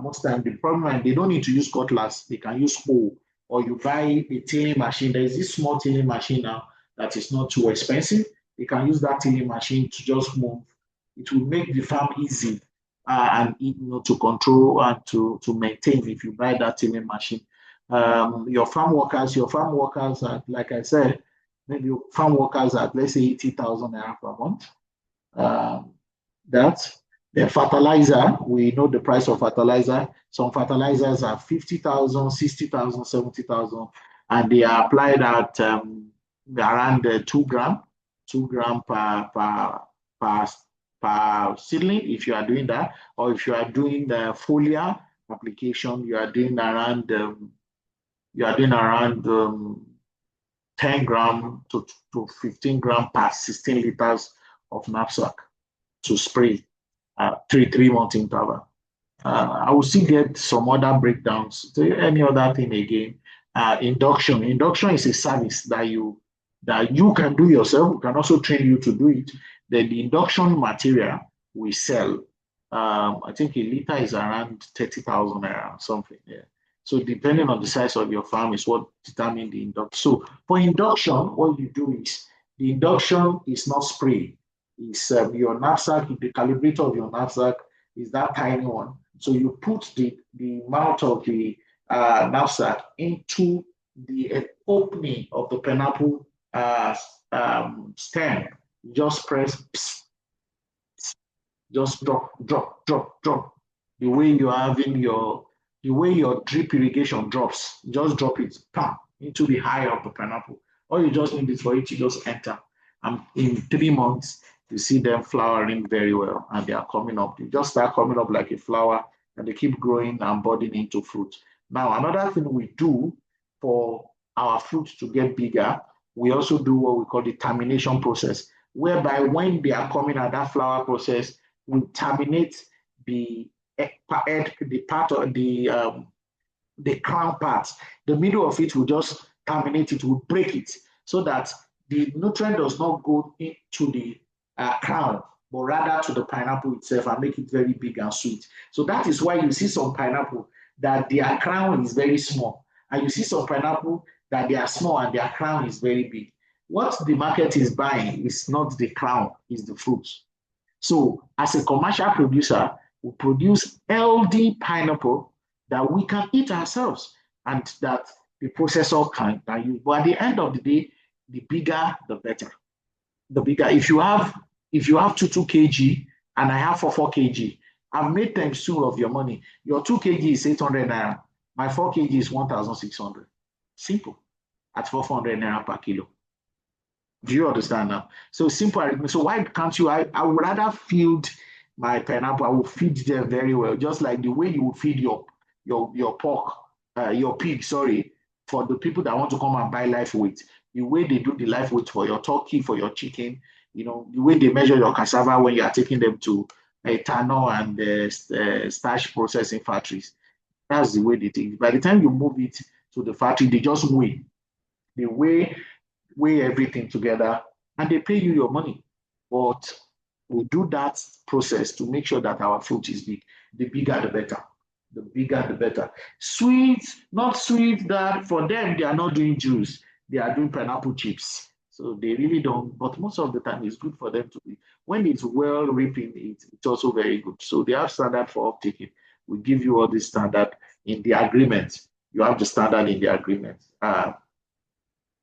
Most time, the problem is they don't need to use cutlass. They can use hoe, or you buy a tilling machine. There is this small tilling machine now that is not too expensive. They can use that tilling machine to just move. It will make the farm easy and to control and to maintain if you buy that tilling machine. Your farm workers are, like I said, maybe farm workers at, let's say, 80,000 naira per month. The fertilizer, we know the price of fertilizer. Some fertilizers are 50,000, 60,000, 70,000, and they are applied at around 2 gram per seedling if you are doing that, or if you are doing the foliar application, you are doing around 10 gram to 15 gram per 16 liters of knapsack to spray 3-month interval. I will still get some other breakdowns. Any other thing again? Induction. Induction is a service that you can do yourself. We can also train you to do it. Then the induction material we sell. I think a liter is around 30,000 naira or something. Yeah. So depending on the size of your farm is what determines the induction. So for induction, what you do is the induction is not spray. It's your knapsack, the calibrator of your knapsack is that tiny one. So you put the mouth of the knapsack into the opening of the pineapple stem. Just press, pss, pss, just drop. The way you're having the way your drip irrigation drops, just drop it into the eye of the pineapple. All you just need is for it to just enter. And in 3 months, you see them flowering very well and they are coming up. They just start coming up like a flower and they keep growing and budding into fruit. Now, another thing we do for our fruit to get bigger, we also do what we call the termination process, whereby when they are coming at that flower process, we terminate the part of the crown part. The middle of it will just terminate it, will break it, so that the nutrient does not go into the crown, but rather to the pineapple itself and make it very big and sweet. So that is why you see some pineapple that their crown is very small, and you see some pineapple that they are small and their crown is very big. What the market is buying is not the crown, it's the fruit. So as a commercial producer, we produce healthy pineapple that we can eat ourselves and that the processor can use. But at the end of the day, the bigger, the better. The bigger. If you have 2 kg and I have 4 kg, I've made times 2 of your money. Your 2 kg is 800 naira. My 4 kg is 1,600. Simple. At 400 naira per kilo. Do you understand now? So simple. So why can't you? I would rather feed my pineapple. I will feed them very well, just like the way you would feed your pork, your pig. Sorry, for the people that want to come and buy live weight. The way they do the live weight for your turkey, for your chicken, the way they measure your cassava when you are taking them to ethanol and starch processing factories. That's the way they take it. By the time you move it to the factory, they just weigh. They weigh everything together, and they pay you your money. But we do that process to make sure that our fruit is big. The bigger, the better. The bigger, the better. Sweet, not sweet, that for them, they are not doing juice. They are doing pineapple chips. So they really don't, but most of the time it's good for them to be. When it's well ripened, it's also very good. So they have standard for uptaking. We give you all this standard in the agreement. You have the standard in the agreement.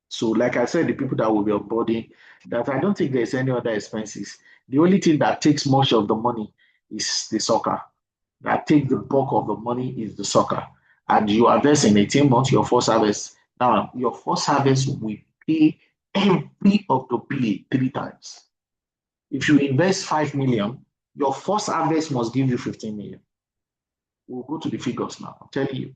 So, like I said, the people that will be onboarding, that I don't think there's any other expenses. The only thing that takes much of the money is the soccer. That takes the bulk of the money is the soccer. And you harvest in 18 months, your first harvest. Now, your first harvest will pay every of the bill 3 times. If you invest 5 million, your first harvest must give you 15 million. We'll go to the figures now. I'm telling you.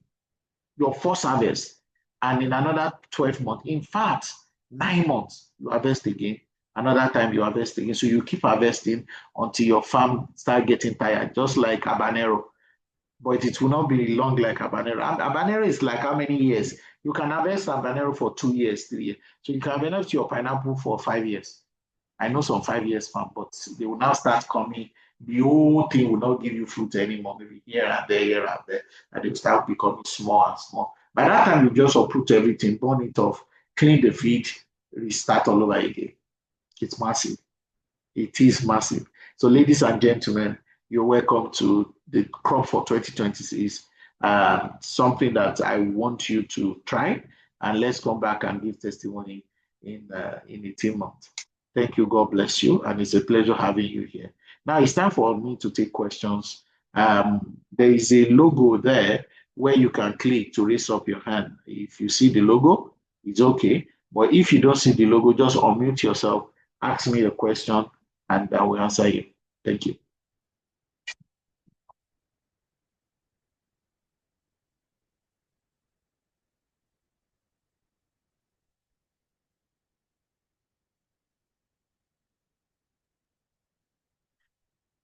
Your first harvest, and in another 12 months, in fact, 9 months, you harvest again. Another time you harvest again. So you keep harvesting until your farm start getting tired, just like habanero. But it will not be long like habanero. Habanero is like how many years? You can harvest habanero for 2 years, 3 years. So you can harvest your pineapple for 5 years. I know some 5 years farm, but they will now start coming. The whole thing will not give you fruit anymore, maybe here and there, and they will start becoming small and small. By that time, you just uproot everything, burn it off, clean the feed, restart all over again. It's massive. It is massive. So, ladies and gentlemen, you're welcome to the crop for 2026. Something that I want you to try, and let's come back and give testimony in 18 months. Thank you. God bless you. And it's a pleasure having you here. Now it's time for me to take questions. There is a logo there where you can click to raise up your hand. If you see the logo, it's okay. But if you don't see the logo, just unmute yourself, ask me a question, and I will answer you. Thank you.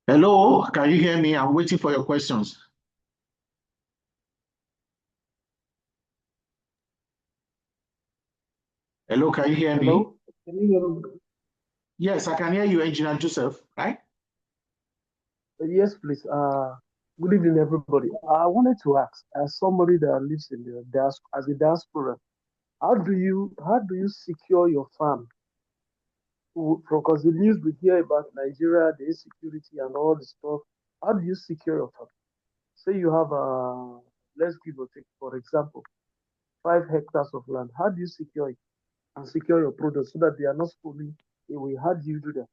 Hello, can you hear me? I'm waiting for your questions. Hello, can you hear me? Hello? Can you hear me? Yes, I can hear you, Engineer Joseph, right? Yes, please. Good evening, everybody. I wanted to ask, as somebody that lives in the as a diaspora, how do you secure your farm? Because the news we hear about Nigeria, the insecurity and all the stuff. How do you secure your farm? Say you have let's give or take, for example, 5 hectares of land. How do you secure it and secure your products so that they are not stolen away? How do you do that?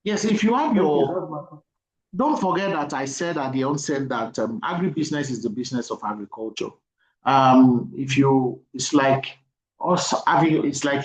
Yes, if you have don't forget that I said at the onset that agribusiness is the business of agriculture. It's like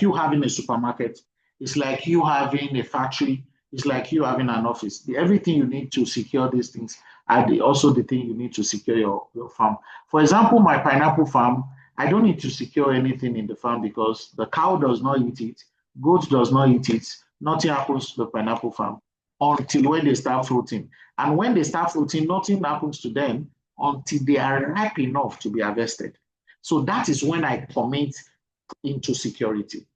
you having a supermarket. It's like you having a factory. It's like you having an office. Everything you need to secure these things are also the thing you need to secure your farm. For example, my pineapple farm, I don't need to secure anything in the farm because the cow does not eat it, goat does not eat it, nothing happens to the pineapple farm until when they start fruiting. And when they start fruiting, nothing happens to them until they are ripe enough to be harvested. So that is when I commit into security.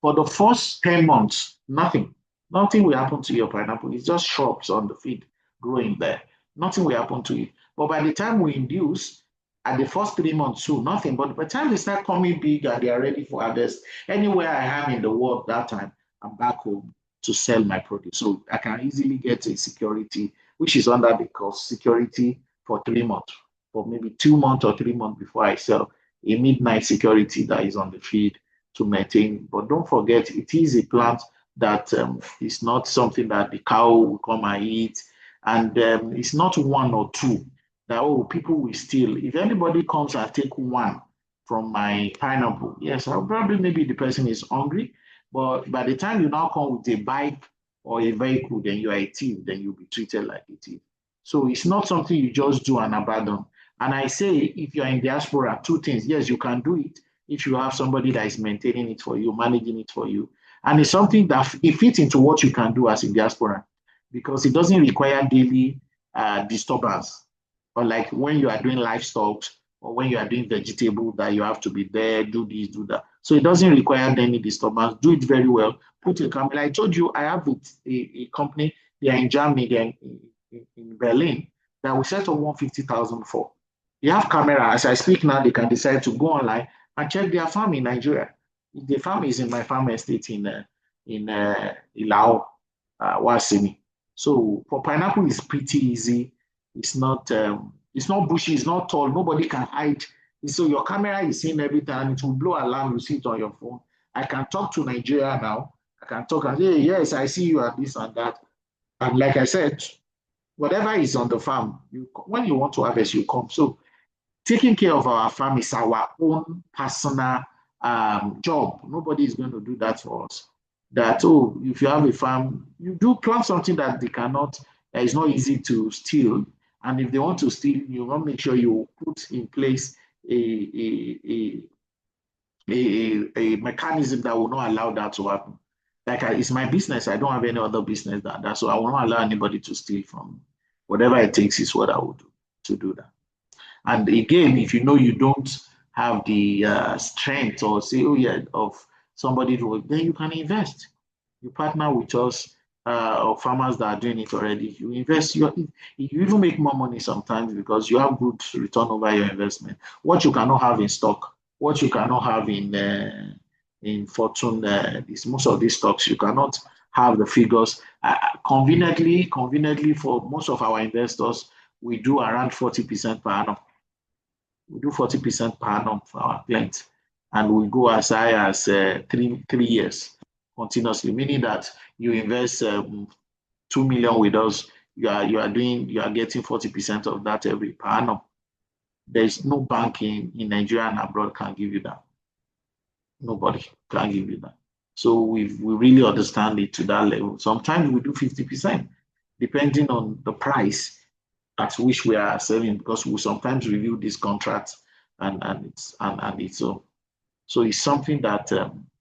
For the first 10 months, nothing will happen to your pineapple. It's just shrubs on the field growing there. Nothing will happen to it. But by the time we induce, at the first 3 months too, nothing. But by the time they start coming big and they are ready for harvest, anywhere I am in the world that time, I'm back home to sell my produce. So I can easily get a security, which is under the cost security for 3 months, for maybe 2 months or 3 months before I sell a midnight security that is on the field to maintain. But don't forget, it is a plant that is not something that the cow will come and eat. And it's not one or two that, people will steal. If anybody comes and take one from my pineapple, yes, I'll probably maybe the person is hungry. But by the time you now come with a bike or a vehicle, then you are a thief, then you'll be treated like a thief. So it's not something you just do and abandon. And I say, if you're in diaspora, 2 things. Yes, you can do it if you have somebody that is maintaining it for you, managing it for you. And it's something that it fits into what you can do as a diaspora because it doesn't require daily disturbance. or like when you are doing livestock or when you are doing vegetable that you have to be there, do this, do that. So it doesn't require any disturbance. Do it very well. Put a camera. I told you I have a company. They are in Germany. They are in Berlin. That we set up 150,000 for. They have camera. As I speak now, they can decide to go online and check their farm in Nigeria. The farm is in my farm estate in Ilao, Wasini. So for pineapple, it's pretty easy. It's not bushy, it's not tall, nobody can hide. So your camera is seeing everything and it will blow alarm, you see it on your phone. I can talk to Nigeria now. I can talk and say, yes, I see you at this and that. And like I said, whatever is on the farm, when you want to harvest, you come. So taking care of our farm is our own personal job. Nobody is going to do that for us. That, oh, if you have a farm, you do plant something that they cannot, it's not easy to steal. And if they want to steal, you want to make sure you put in place a mechanism that will not allow that to happen. Like it's my business. I don't have any other business than that. So I will not allow anybody to steal from me. Whatever it takes is what I will do to do that. And again, if you know you don't have the strength or say, oh yeah, of somebody to, then you can invest. You partner with us or farmers that are doing it already. You invest, you even make more money sometimes because you have good return over your investment. What you cannot have in stock, what you cannot have in Fortune, most of these stocks, you cannot have the figures. Conveniently for most of our investors, we do around 40% per annum. We do 40% per annum for our clients, and we go as high as 3 years continuously, meaning that you invest 2 million with us, you are getting 40% of that every per annum. There's no bank in Nigeria and abroad can give you that. Nobody can give you that. So we really understand it to that level. Sometimes we do 50%, depending on the price at which we are selling, because we sometimes review these contracts and it's so it's something that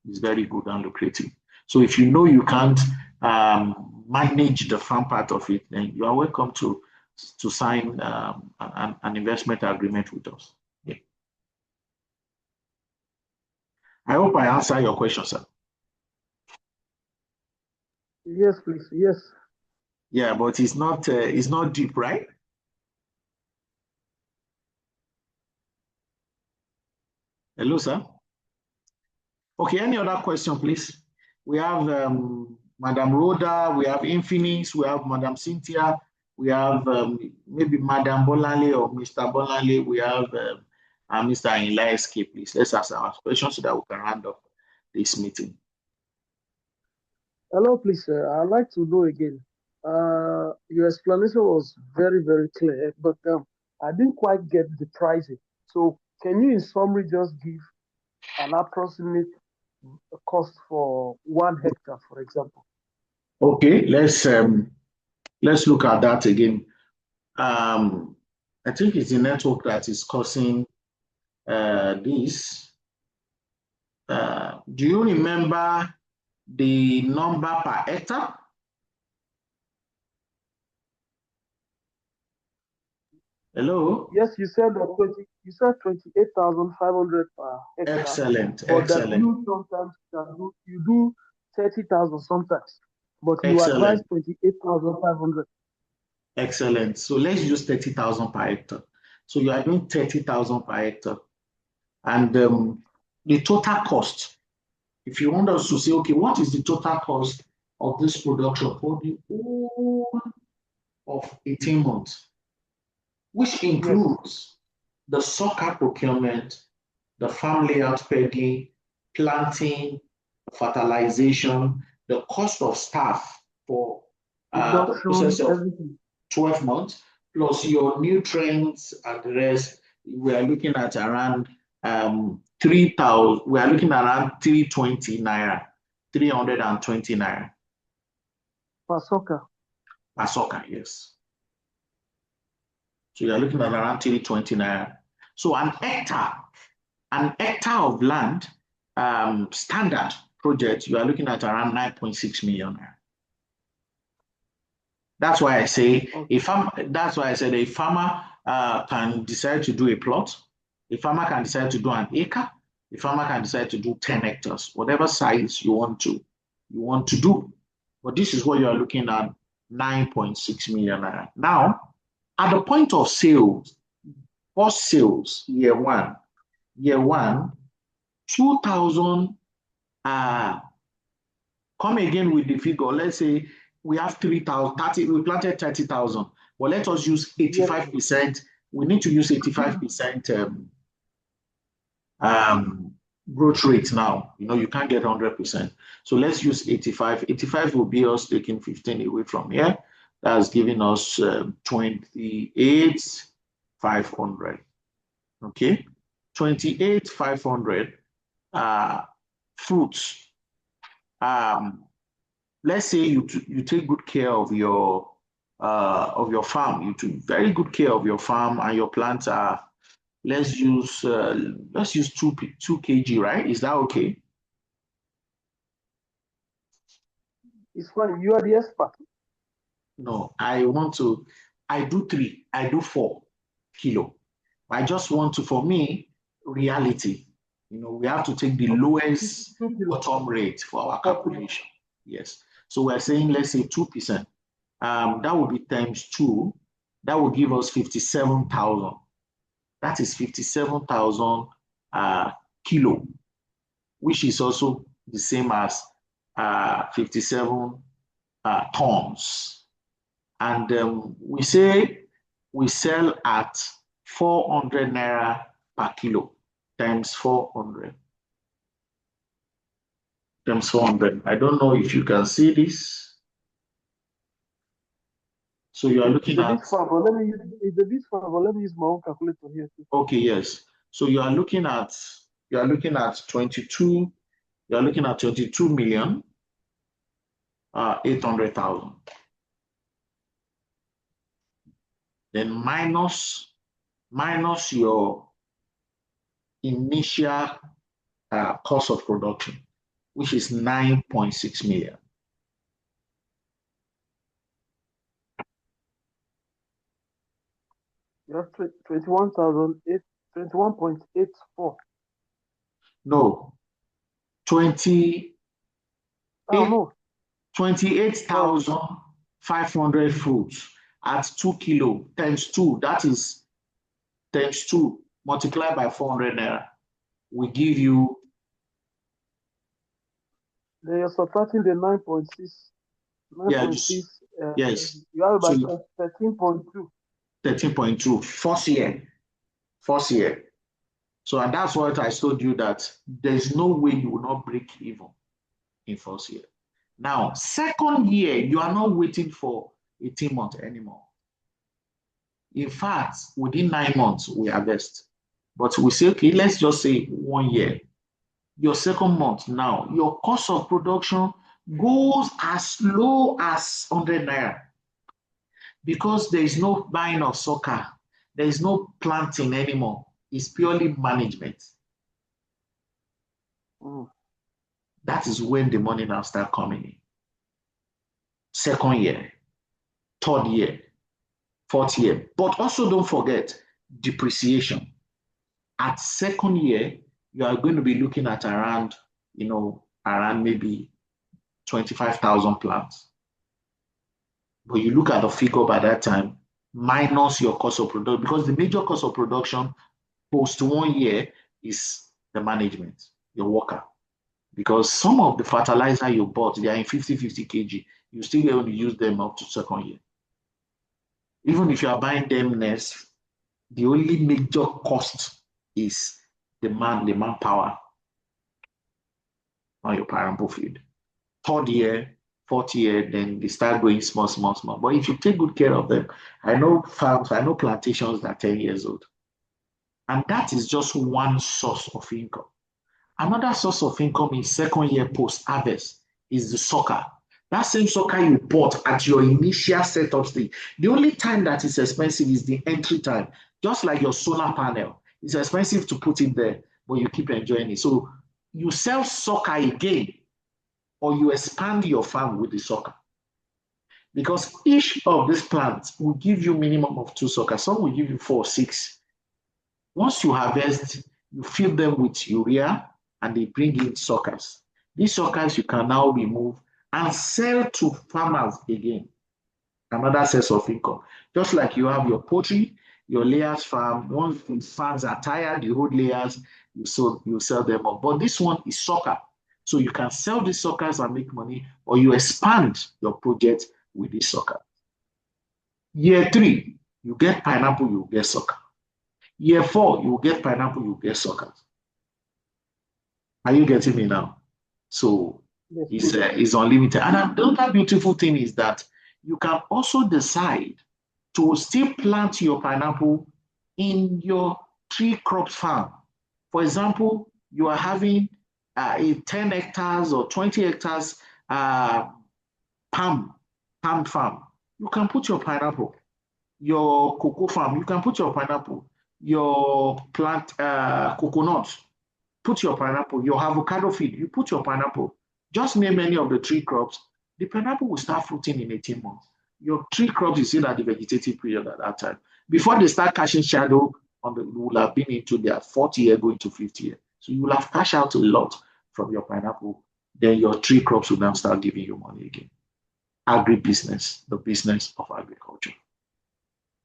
is very good and lucrative. So if you know you can't manage the farm part of it, then you are welcome to sign an investment agreement with us. Yeah. I hope I answer your question, sir. Yes, please. Yes. Yeah, but it's not deep, right? Hello, sir. Okay, any other question, please? We have Madam Rhoda, we have Infinix, we have Madam Cynthia, we have maybe Madam Bolale or Mr. Bolale, we have Mr. Inlaiski, please. Let's ask our questions so that we can round up this meeting. Hello, please. I'd like to know again. Your explanation was very, very clear, but I didn't quite get the pricing. So can you, in summary, just give an approximate cost for 1 hectare, for example? Okay, let's look at that again. I think it's the network that is causing this. Do you remember the number per hectare? Hello? Yes, you said 28,500 per hectare. Excellent, but excellent. That you sometimes you do 30,000 sometimes, but you Excellent. advise 28,500. Excellent. So let's use 30,000 per hectare. So you are doing 30,000 per hectare. And the total cost, if you want us to say, okay, what is the total cost of this production for the whole of 18 months, which includes the sucker procurement, the farm layout pegging, planting, fertilization, the cost of staff for the process of everything. 12 months, plus your nutrients and the rest, we are looking at around 3,000. We are looking at around 320 naira, 320 naira. Per sucker. Per sucker, yes. So you are looking at around 320 naira. So an hectare of land, standard project, you are looking at around 9.6 million naira. That's why I say a farmer can decide to do a plot. A farmer can decide to do an acre. A farmer can decide to do 10 hectares, whatever size you want to do. But this is what you are looking at, 9.6 million naira. Now, at the point of sales, first sales, year one, 2,000, come again with the figure. Let's say we have 3,000, 30, we planted 30,000, but let us use 85%. We need to use 85% growth rate now. You can't get 100%. So let's use 85. 85 will be us taking 15 away from here. That's giving us 28,500. Okay, 28,500 fruits. Let's say you take good care of your farm. You took very good care of your farm, and your plants are, let's use 2 kg, right? Is that okay? It's fine. You are the expert. No, I do 3, I do 4 kilo. I just want to, for me, reality. We have to take the lowest bottom rate for our calculation. Yes. So we're saying, let's say 2%. That would be times 2. That will give us 57,000. That is 57,000 kilo, which is also the same as 57 tons. And we say we sell at 400 naira per kilo times 400. Times 400. I don't know if you can see this. So you are looking at. It's a bit far, but let me use my own calculator here too. Okay, yes. So you are looking at 22. You are looking at 22,800,000. Then minus your initial cost of production, which is 9.6 million. You have 21.84. No, 28,500 fruits at 2 kilo times 2. That is times 2 multiplied by 400 naira. We give you. Then you're subtracting the 9.6. 9.6. Yes. You have about 13.2. 13.2. First year. So, and that's what I told you, that there's no way you will not break even in first year. Now, second year, you are not waiting for 18 months anymore. In fact, within 9 months, we harvest. But we say, okay, let's just say 1 year. Your second month now, your cost of production goes as low as 100 naira. Because there is no buying of sucker, there is no planting anymore. It's purely management. That is when the money now starts coming in. Second year, third year, fourth year. But also don't forget depreciation. At second year, you are going to be looking at around maybe 25,000 plants. But you look at the figure by that time, minus your cost of production, because the major cost of production post 1 year is the management, your worker. Because some of the fertilizer you bought, they are in 50 kg. You still going to use them up to second year. Even if you are buying them next, the only major cost is the manpower on your parable field. Third year, fourth year, then they start going small. But if you take good care of them, I know farms, I know plantations that are 10 years old. And that is just one source of income. Another source of income in second year post-harvest is the sucker. That same sucker you bought at your initial setup stage. The only time that is expensive is the entry time. Just like your solar panel. It's expensive to put it there, but you keep enjoying it. So you sell sucker again, or you expand your farm with the sucker. because each of these plants will give you minimum of 2 suckers. Some will give you 4, 6. Once you harvest, you fill them with urea and they bring in suckers. These suckers you can now remove and sell to farmers again. Another source of income. Just like you have your poultry, your layers farm. Once the farms are tired, you hold layers, you sell them off. But this one is sucker. So you can sell these suckers and make money, or you expand your project with this sucker. Year 3, you get pineapple, you get sucker. Year 4, you get pineapple, you get suckers. Are you getting me now? So it's unlimited. And the other beautiful thing is that you can also decide to still plant your pineapple in your tree crop farm. For example, you are having a 10 hectares or 20 hectares palm farm. You can put your pineapple. Your cocoa farm, you can put your pineapple. Your plant coconut, put your pineapple. Your avocado field, you put your pineapple. Just name any of the tree crops. The pineapple will start fruiting in 18 months. Your tree crops is still at the vegetative period at that time. Before they start casting shadow, you will have been into their 40th year, going to 50th year. So you will have cashed out a lot from your pineapple. Then your tree crops will now start giving you money again. Agribusiness, the business of agriculture.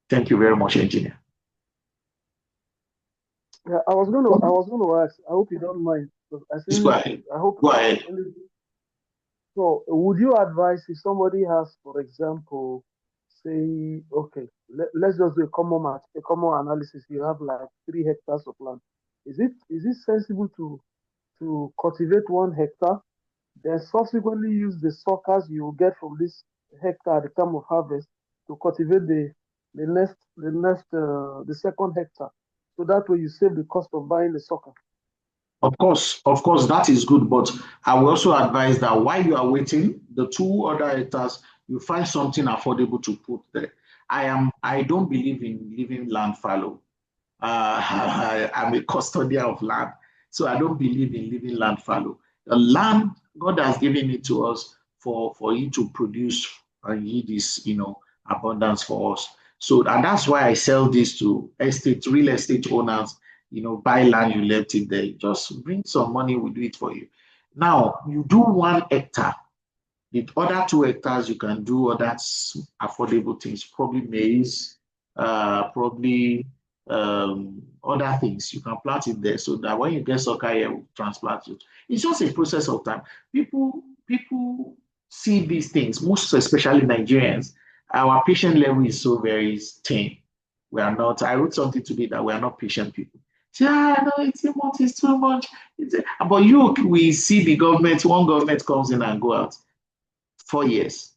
Thank you very much, engineer. Yeah, I was going to ask. I hope you don't mind. Just go ahead. Go ahead. So, would you advise if somebody has, for example, say, okay, let's just do a common analysis. You have like 3 hectares of land. Is it sensible to cultivate 1 hectare, then subsequently use the suckers you will get from this hectare at the time of harvest to cultivate the second hectare? So that way you save the cost of buying the sucker. Of course, that is good. But I will also advise that while you are waiting, the 2 other hectares, you find something affordable to put there. I don't believe in leaving land fallow. I'm a custodian of land, so I don't believe in leaving land fallow. The land, God has given it to us for it to produce and yield this, abundance for us. So, and that's why I sell this to real estate owners. Buy land, you left it there. Just bring some money, we do it for you. Now, you do 1 hectare. The other 2 hectares, you can do other affordable things, probably maize, probably other things. You can plant it there so that when you get sucker here, we'll transplant it. It's just a process of time. People see these things, most especially Nigerians. Our patient level is so very thin. We are not. I wrote something today that we are not patient people. Yeah, no, 18 months is too much. But we see the government, one government comes in and go out. 4 years.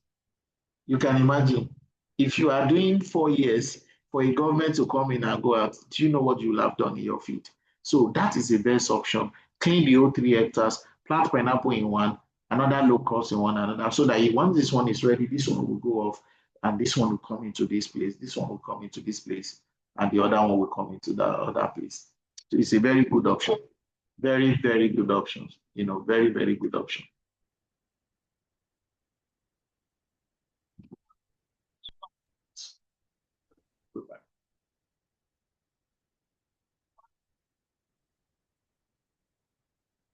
You can imagine if you are doing 4 years for a government to come in and go out, do you know what you will have done in your field? So that is the best option. Clean the whole 3 hectares, plant pineapple in one, another locust in one another, so that once this one is ready, this one will go off, and this one will come into this place, this one will come into this place, and the other one will come into the other place. So it's a very good option. Very, very good option. Very, very good option.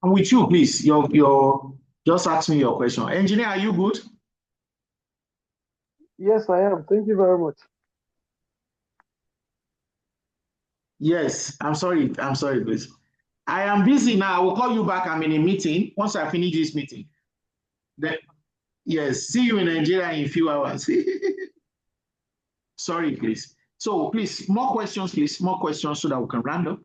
I'm with you, please. Just ask me your question. Engineer, are you good? Yes, I am. Thank you very much. Yes, I'm sorry, please. I am busy now. I will call you back. I'm in a meeting. Once I finish this meeting. Then, yes, see you in Nigeria in a few hours. Sorry, please. So please, more questions, please. More questions so that we can round up.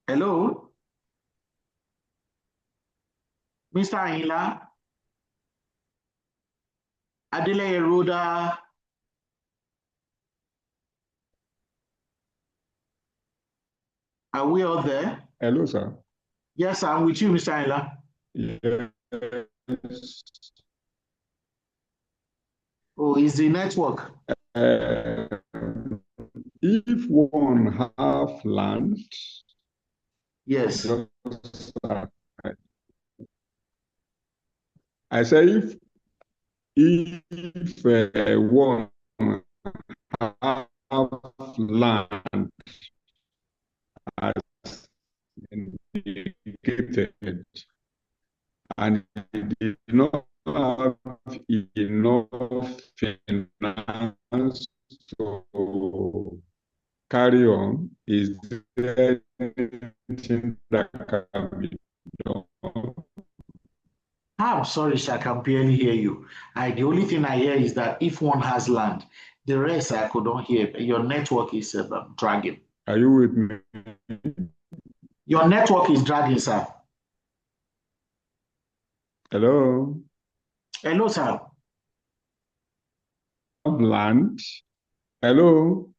Hello? Mr. Ayinla? Adele Eroda? Are we all there? Hello, sir. Yes, I'm with you, Mr. Ayinla. Yes. Oh, is the network? If one have land, yes, I say if one have land as indicated and it did not have enough finance to carry on, is there anything that can be done? I'm sorry, sir, I can barely hear you. The only thing I hear is that if one has land, the rest I could not hear. Your network is dragging. Are you with me? Your network is dragging, sir. Hello? Hello, sir. Land? Hello?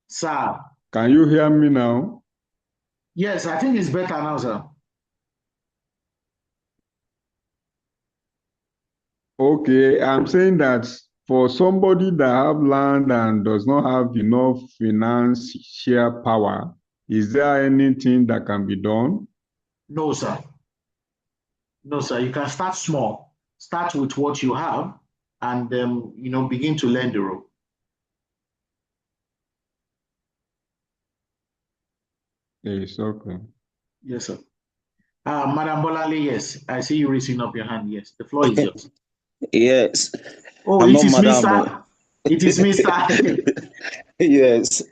Sir. Can you hear me now? Yes, I think it's better now, sir. Okay, I'm saying that for somebody that have land and does not have enough financial power, is there anything that can be done? No, sir. No, sir. You can start small. Start with what you have, and begin to learn the rope. Yes, okay. Yes, sir. Madam Bolale, yes, I see you raising up your hand. Yes, the floor is yours. Yes. Oh, I'm it not is Madam. Mr. It is Mr. Yes.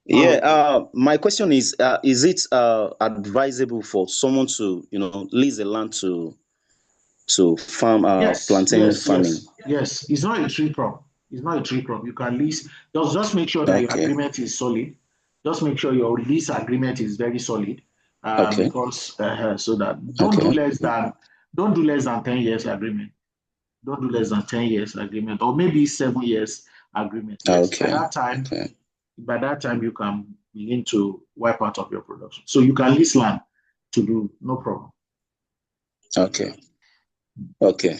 Yeah. Okay. My question is it advisable for someone to, lease the land to farm Yes, plantain farming? yes. It's not a tree crop. It's not a tree crop. You can lease. Just make sure that your Okay. agreement is solid. Just make sure your lease agreement is very solid. Okay. Because so that don't do less than 10 years agreement. Don't do less than 10 years agreement, or maybe 7 years agreement. Yes. Okay. By that time you can begin to wipe out of your production. So you can lease land to do, no problem. Okay. Okay.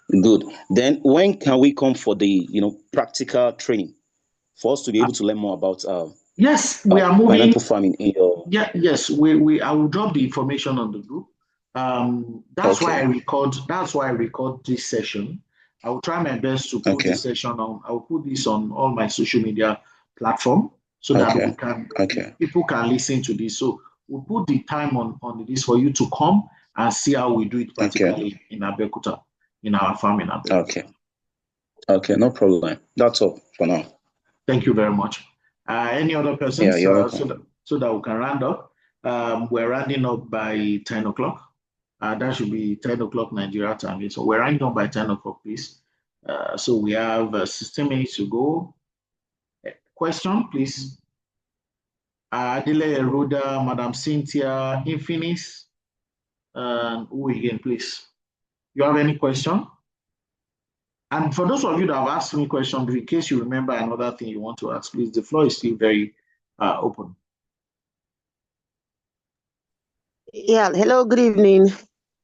Good. Then when can we come for the practical training for us to be able to learn more about yes, we are moving pineapple farming in your yes, I will drop the information on the group. That's why I record this session. I will try my best to put this session on. I will put this on all my social media platform so that people can listen to this. So we'll put the time on this for you to come and see how we do it practically in Abeokuta, in our farm in Abeokuta. Okay, no problem. That's all for now. Thank you very much. Any other persons? Yeah, you're welcome. So that we can round up. We're rounding up by 10 o'clock. That should be 10 o'clock Nigeria time. So we're rounding up by 10 o'clock, please. So we have 16 minutes to go. Question, please. Adele Eruda, Madam Cynthia, Infinis. Who again, please? You have any question? And for those of you that have asked me questions, in case you remember another thing you want to ask, please, the floor is still very open. Yeah, hello, good evening.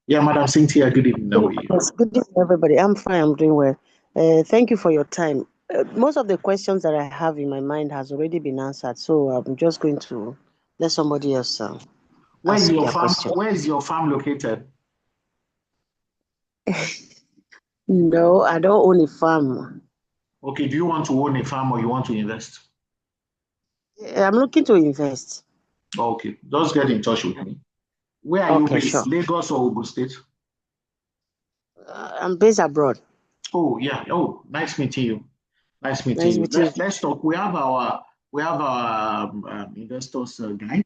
Yeah, Madam Cynthia, good evening. How are you? Yes, good evening, everybody. I'm fine, I'm doing well. Thank you for your time. Most of the questions that I have in my mind has already been answered, so I'm just going to let somebody else Where's your farm? question. Where is your farm located? No, I don't own a farm. Okay, do you want to own a farm or you want to invest? I'm looking to invest. Okay, just get in touch with me. Where are you based? Sure. Lagos or Ogun State? I'm based abroad. Oh yeah. Oh, nice meeting you. Nice meeting you. Let's talk. We have our investors guide.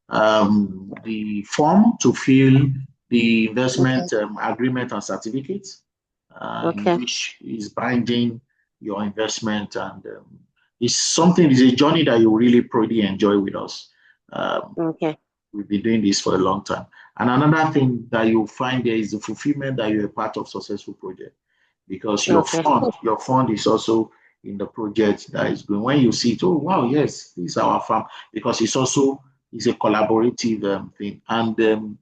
The form to fill the investment agreement and certificates, which is binding your investment, and it's a journey that you really probably enjoy with us. We've been doing this for a long time. And another thing that you'll find there is the fulfillment that you're a part of successful project, because your fund is also in the project that is going. When you see it, oh wow, yes, this is our farm, because it's a collaborative thing. And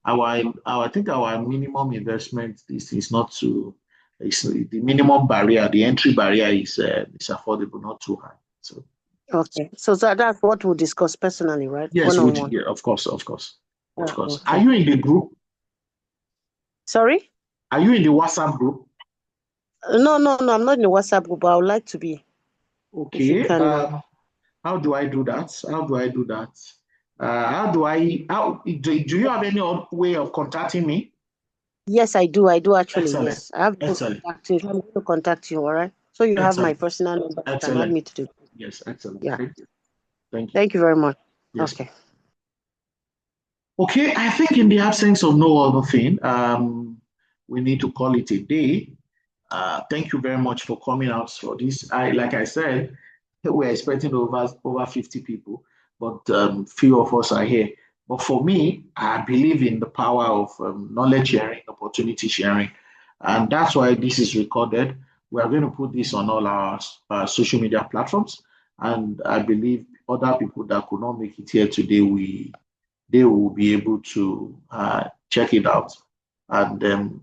I think our minimum investment is not too. The minimum barrier, the entry barrier is affordable, not too high. So that's what we'll discuss personally, right? Yes, of course. Okay. Are you in the group? Sorry? Are you in the WhatsApp group? No, I'm not in the WhatsApp group, but I would like to be. Okay. If you can. How do I do that? Do you have any way of contacting me? Yes, I do actually. Excellent. Yes, I have to contact you. I'm going to contact you. All right. So you have my personal number. You can add me to do. Yes, excellent. Yeah. Thank you. Thank you very much. Yes. Okay. Okay, I think in the absence of no other thing, we need to call it a day. Thank you very much for coming out for this. Like I said, we're expecting over 50 people, but few of us are here. But for me, I believe in the power of knowledge sharing, opportunity sharing, and that's why this is recorded. We are going to put this on all our social media platforms, and I believe other people that could not make it here today, they will be able to check it out and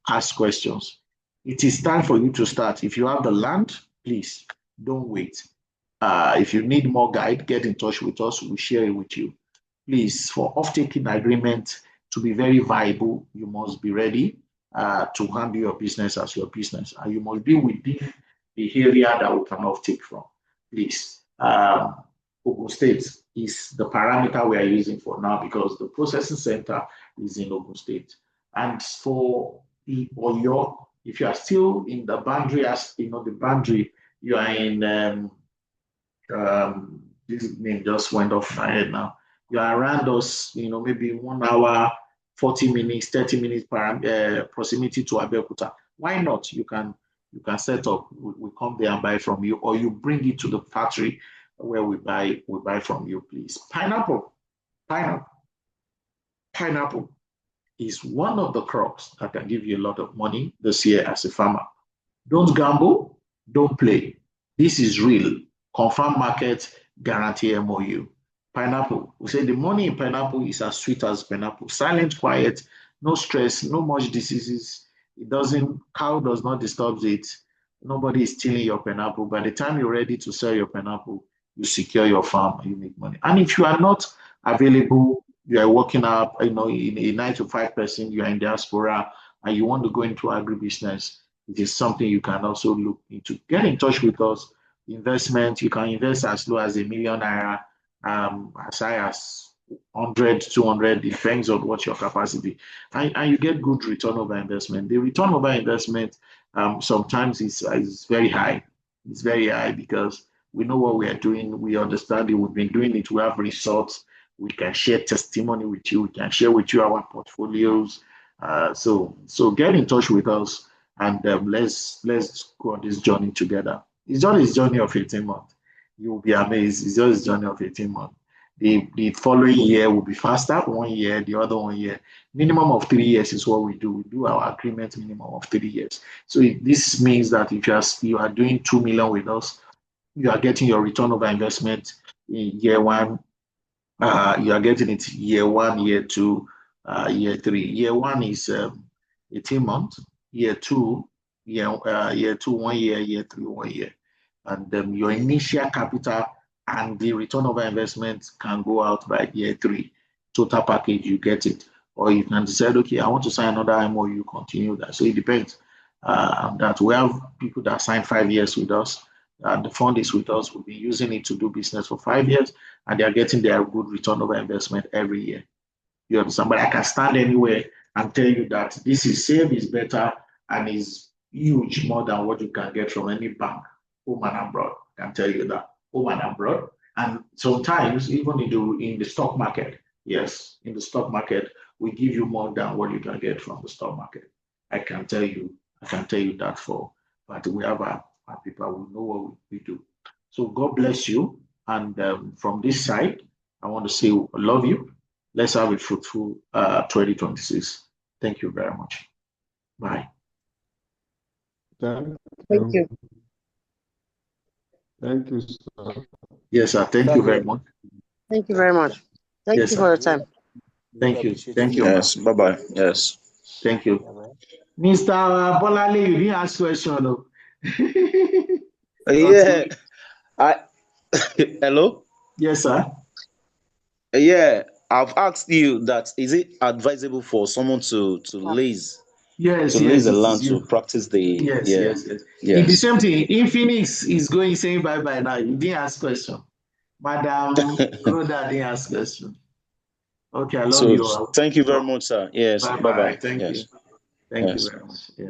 ask questions. It is time for you to start. If you have the land, please don't wait. If you need more guide, get in touch with us. We'll share it with you. Please, for off-taking agreement to be very viable, you must be ready to handle your business as your business. And you must be within the area that we can off-take from. Please. Ogun State is the parameter we are using for now because the processing center is in Ogun State. And for the Oyo, if you are still in the boundary, you are in this name just went off my head now. You are around us, maybe 1 hour, 40 minutes, 30 minutes proximity to Abeokuta. Why not? You can set up. We come there and buy from you, or you bring it to the factory where we buy from you, please. Pineapple is one of the crops that can give you a lot of money this year as a farmer. Don't gamble, don't play. This is real. Confirm market, guarantee MOU. Pineapple. We say the money in pineapple is as sweet as pineapple. Silent, quiet, no stress, no much diseases. Cow does not disturb it. Nobody is stealing your pineapple. By the time you're ready to sell your pineapple, you secure your farm and you make money. And if you are not available, you are working up, in a 9 to 5 person, you are in diaspora and you want to go into agribusiness, it is something you can also look into. Get in touch with us. Investment, you can invest as low as ₦1 million, as high as 100, 200, depends on what your capacity. And you get good return over investment. The return over investment sometimes is very high. It's very high because we know what we are doing. We understand it. We've been doing it. We have results. We can share testimony with you. We can share with you our portfolios. So get in touch with us and let's go on this journey together. It's just a journey of 18 months. You'll be amazed. It's just a journey of 18 months. The following year will be faster, 1 year, the other 1 year. Minimum of 3 years is what we do. We do our agreement minimum of 3 years. So this means that if you are doing 2 million with us, you are getting your return over investment in year 1. You are getting it year 1, year 2, year 3. Year 1 is 18 months. Year 2, year 2, 1 year, year 3, 1 year. And your initial capital and the return over investment can go out by year 3. Total package, you get it. Or you can decide, okay, I want to sign another MOU, continue that. So it depends on that. We have people that sign 5 years with us. The fund is with us. We've been using it to do business for 5 years, and they are getting their good return over investment every year. You understand? But I can stand anywhere and tell you that this is safe, is better, and is huge more than what you can get from any bank, home and abroad. I can tell you that, home and abroad. And sometimes even in the stock market, yes, in the stock market, we give you more than what you can get from the stock market. I can tell you that but we have our people who know what we do. So God bless you. And from this side, I want to say I love you. Let's have a fruitful 2026. Thank you very much. Bye. Thank you. Thank you, sir. Yes, sir. Thank you very much. Thank you very much. Thank you for your time. Thank you. Thank you. Yes. Bye-bye. Yes. Thank you. Mr. Bolale, you didn't ask question. No? Yeah. Hello? Yes, sir. Yeah. I've asked you that is it advisable for someone to lease Yes, to yes, lease the it is land you. to practice the Yes, yeah. yes, yes. Yes. It's the same thing. Infinix is going saying bye-bye now. You didn't ask question. Madam Rhoda didn't ask question. Okay, I love So you all. thank you very much, sir. Yes. Bye-bye. Bye-bye. Thank Yes. you. Thank Yes. you very much. Yeah.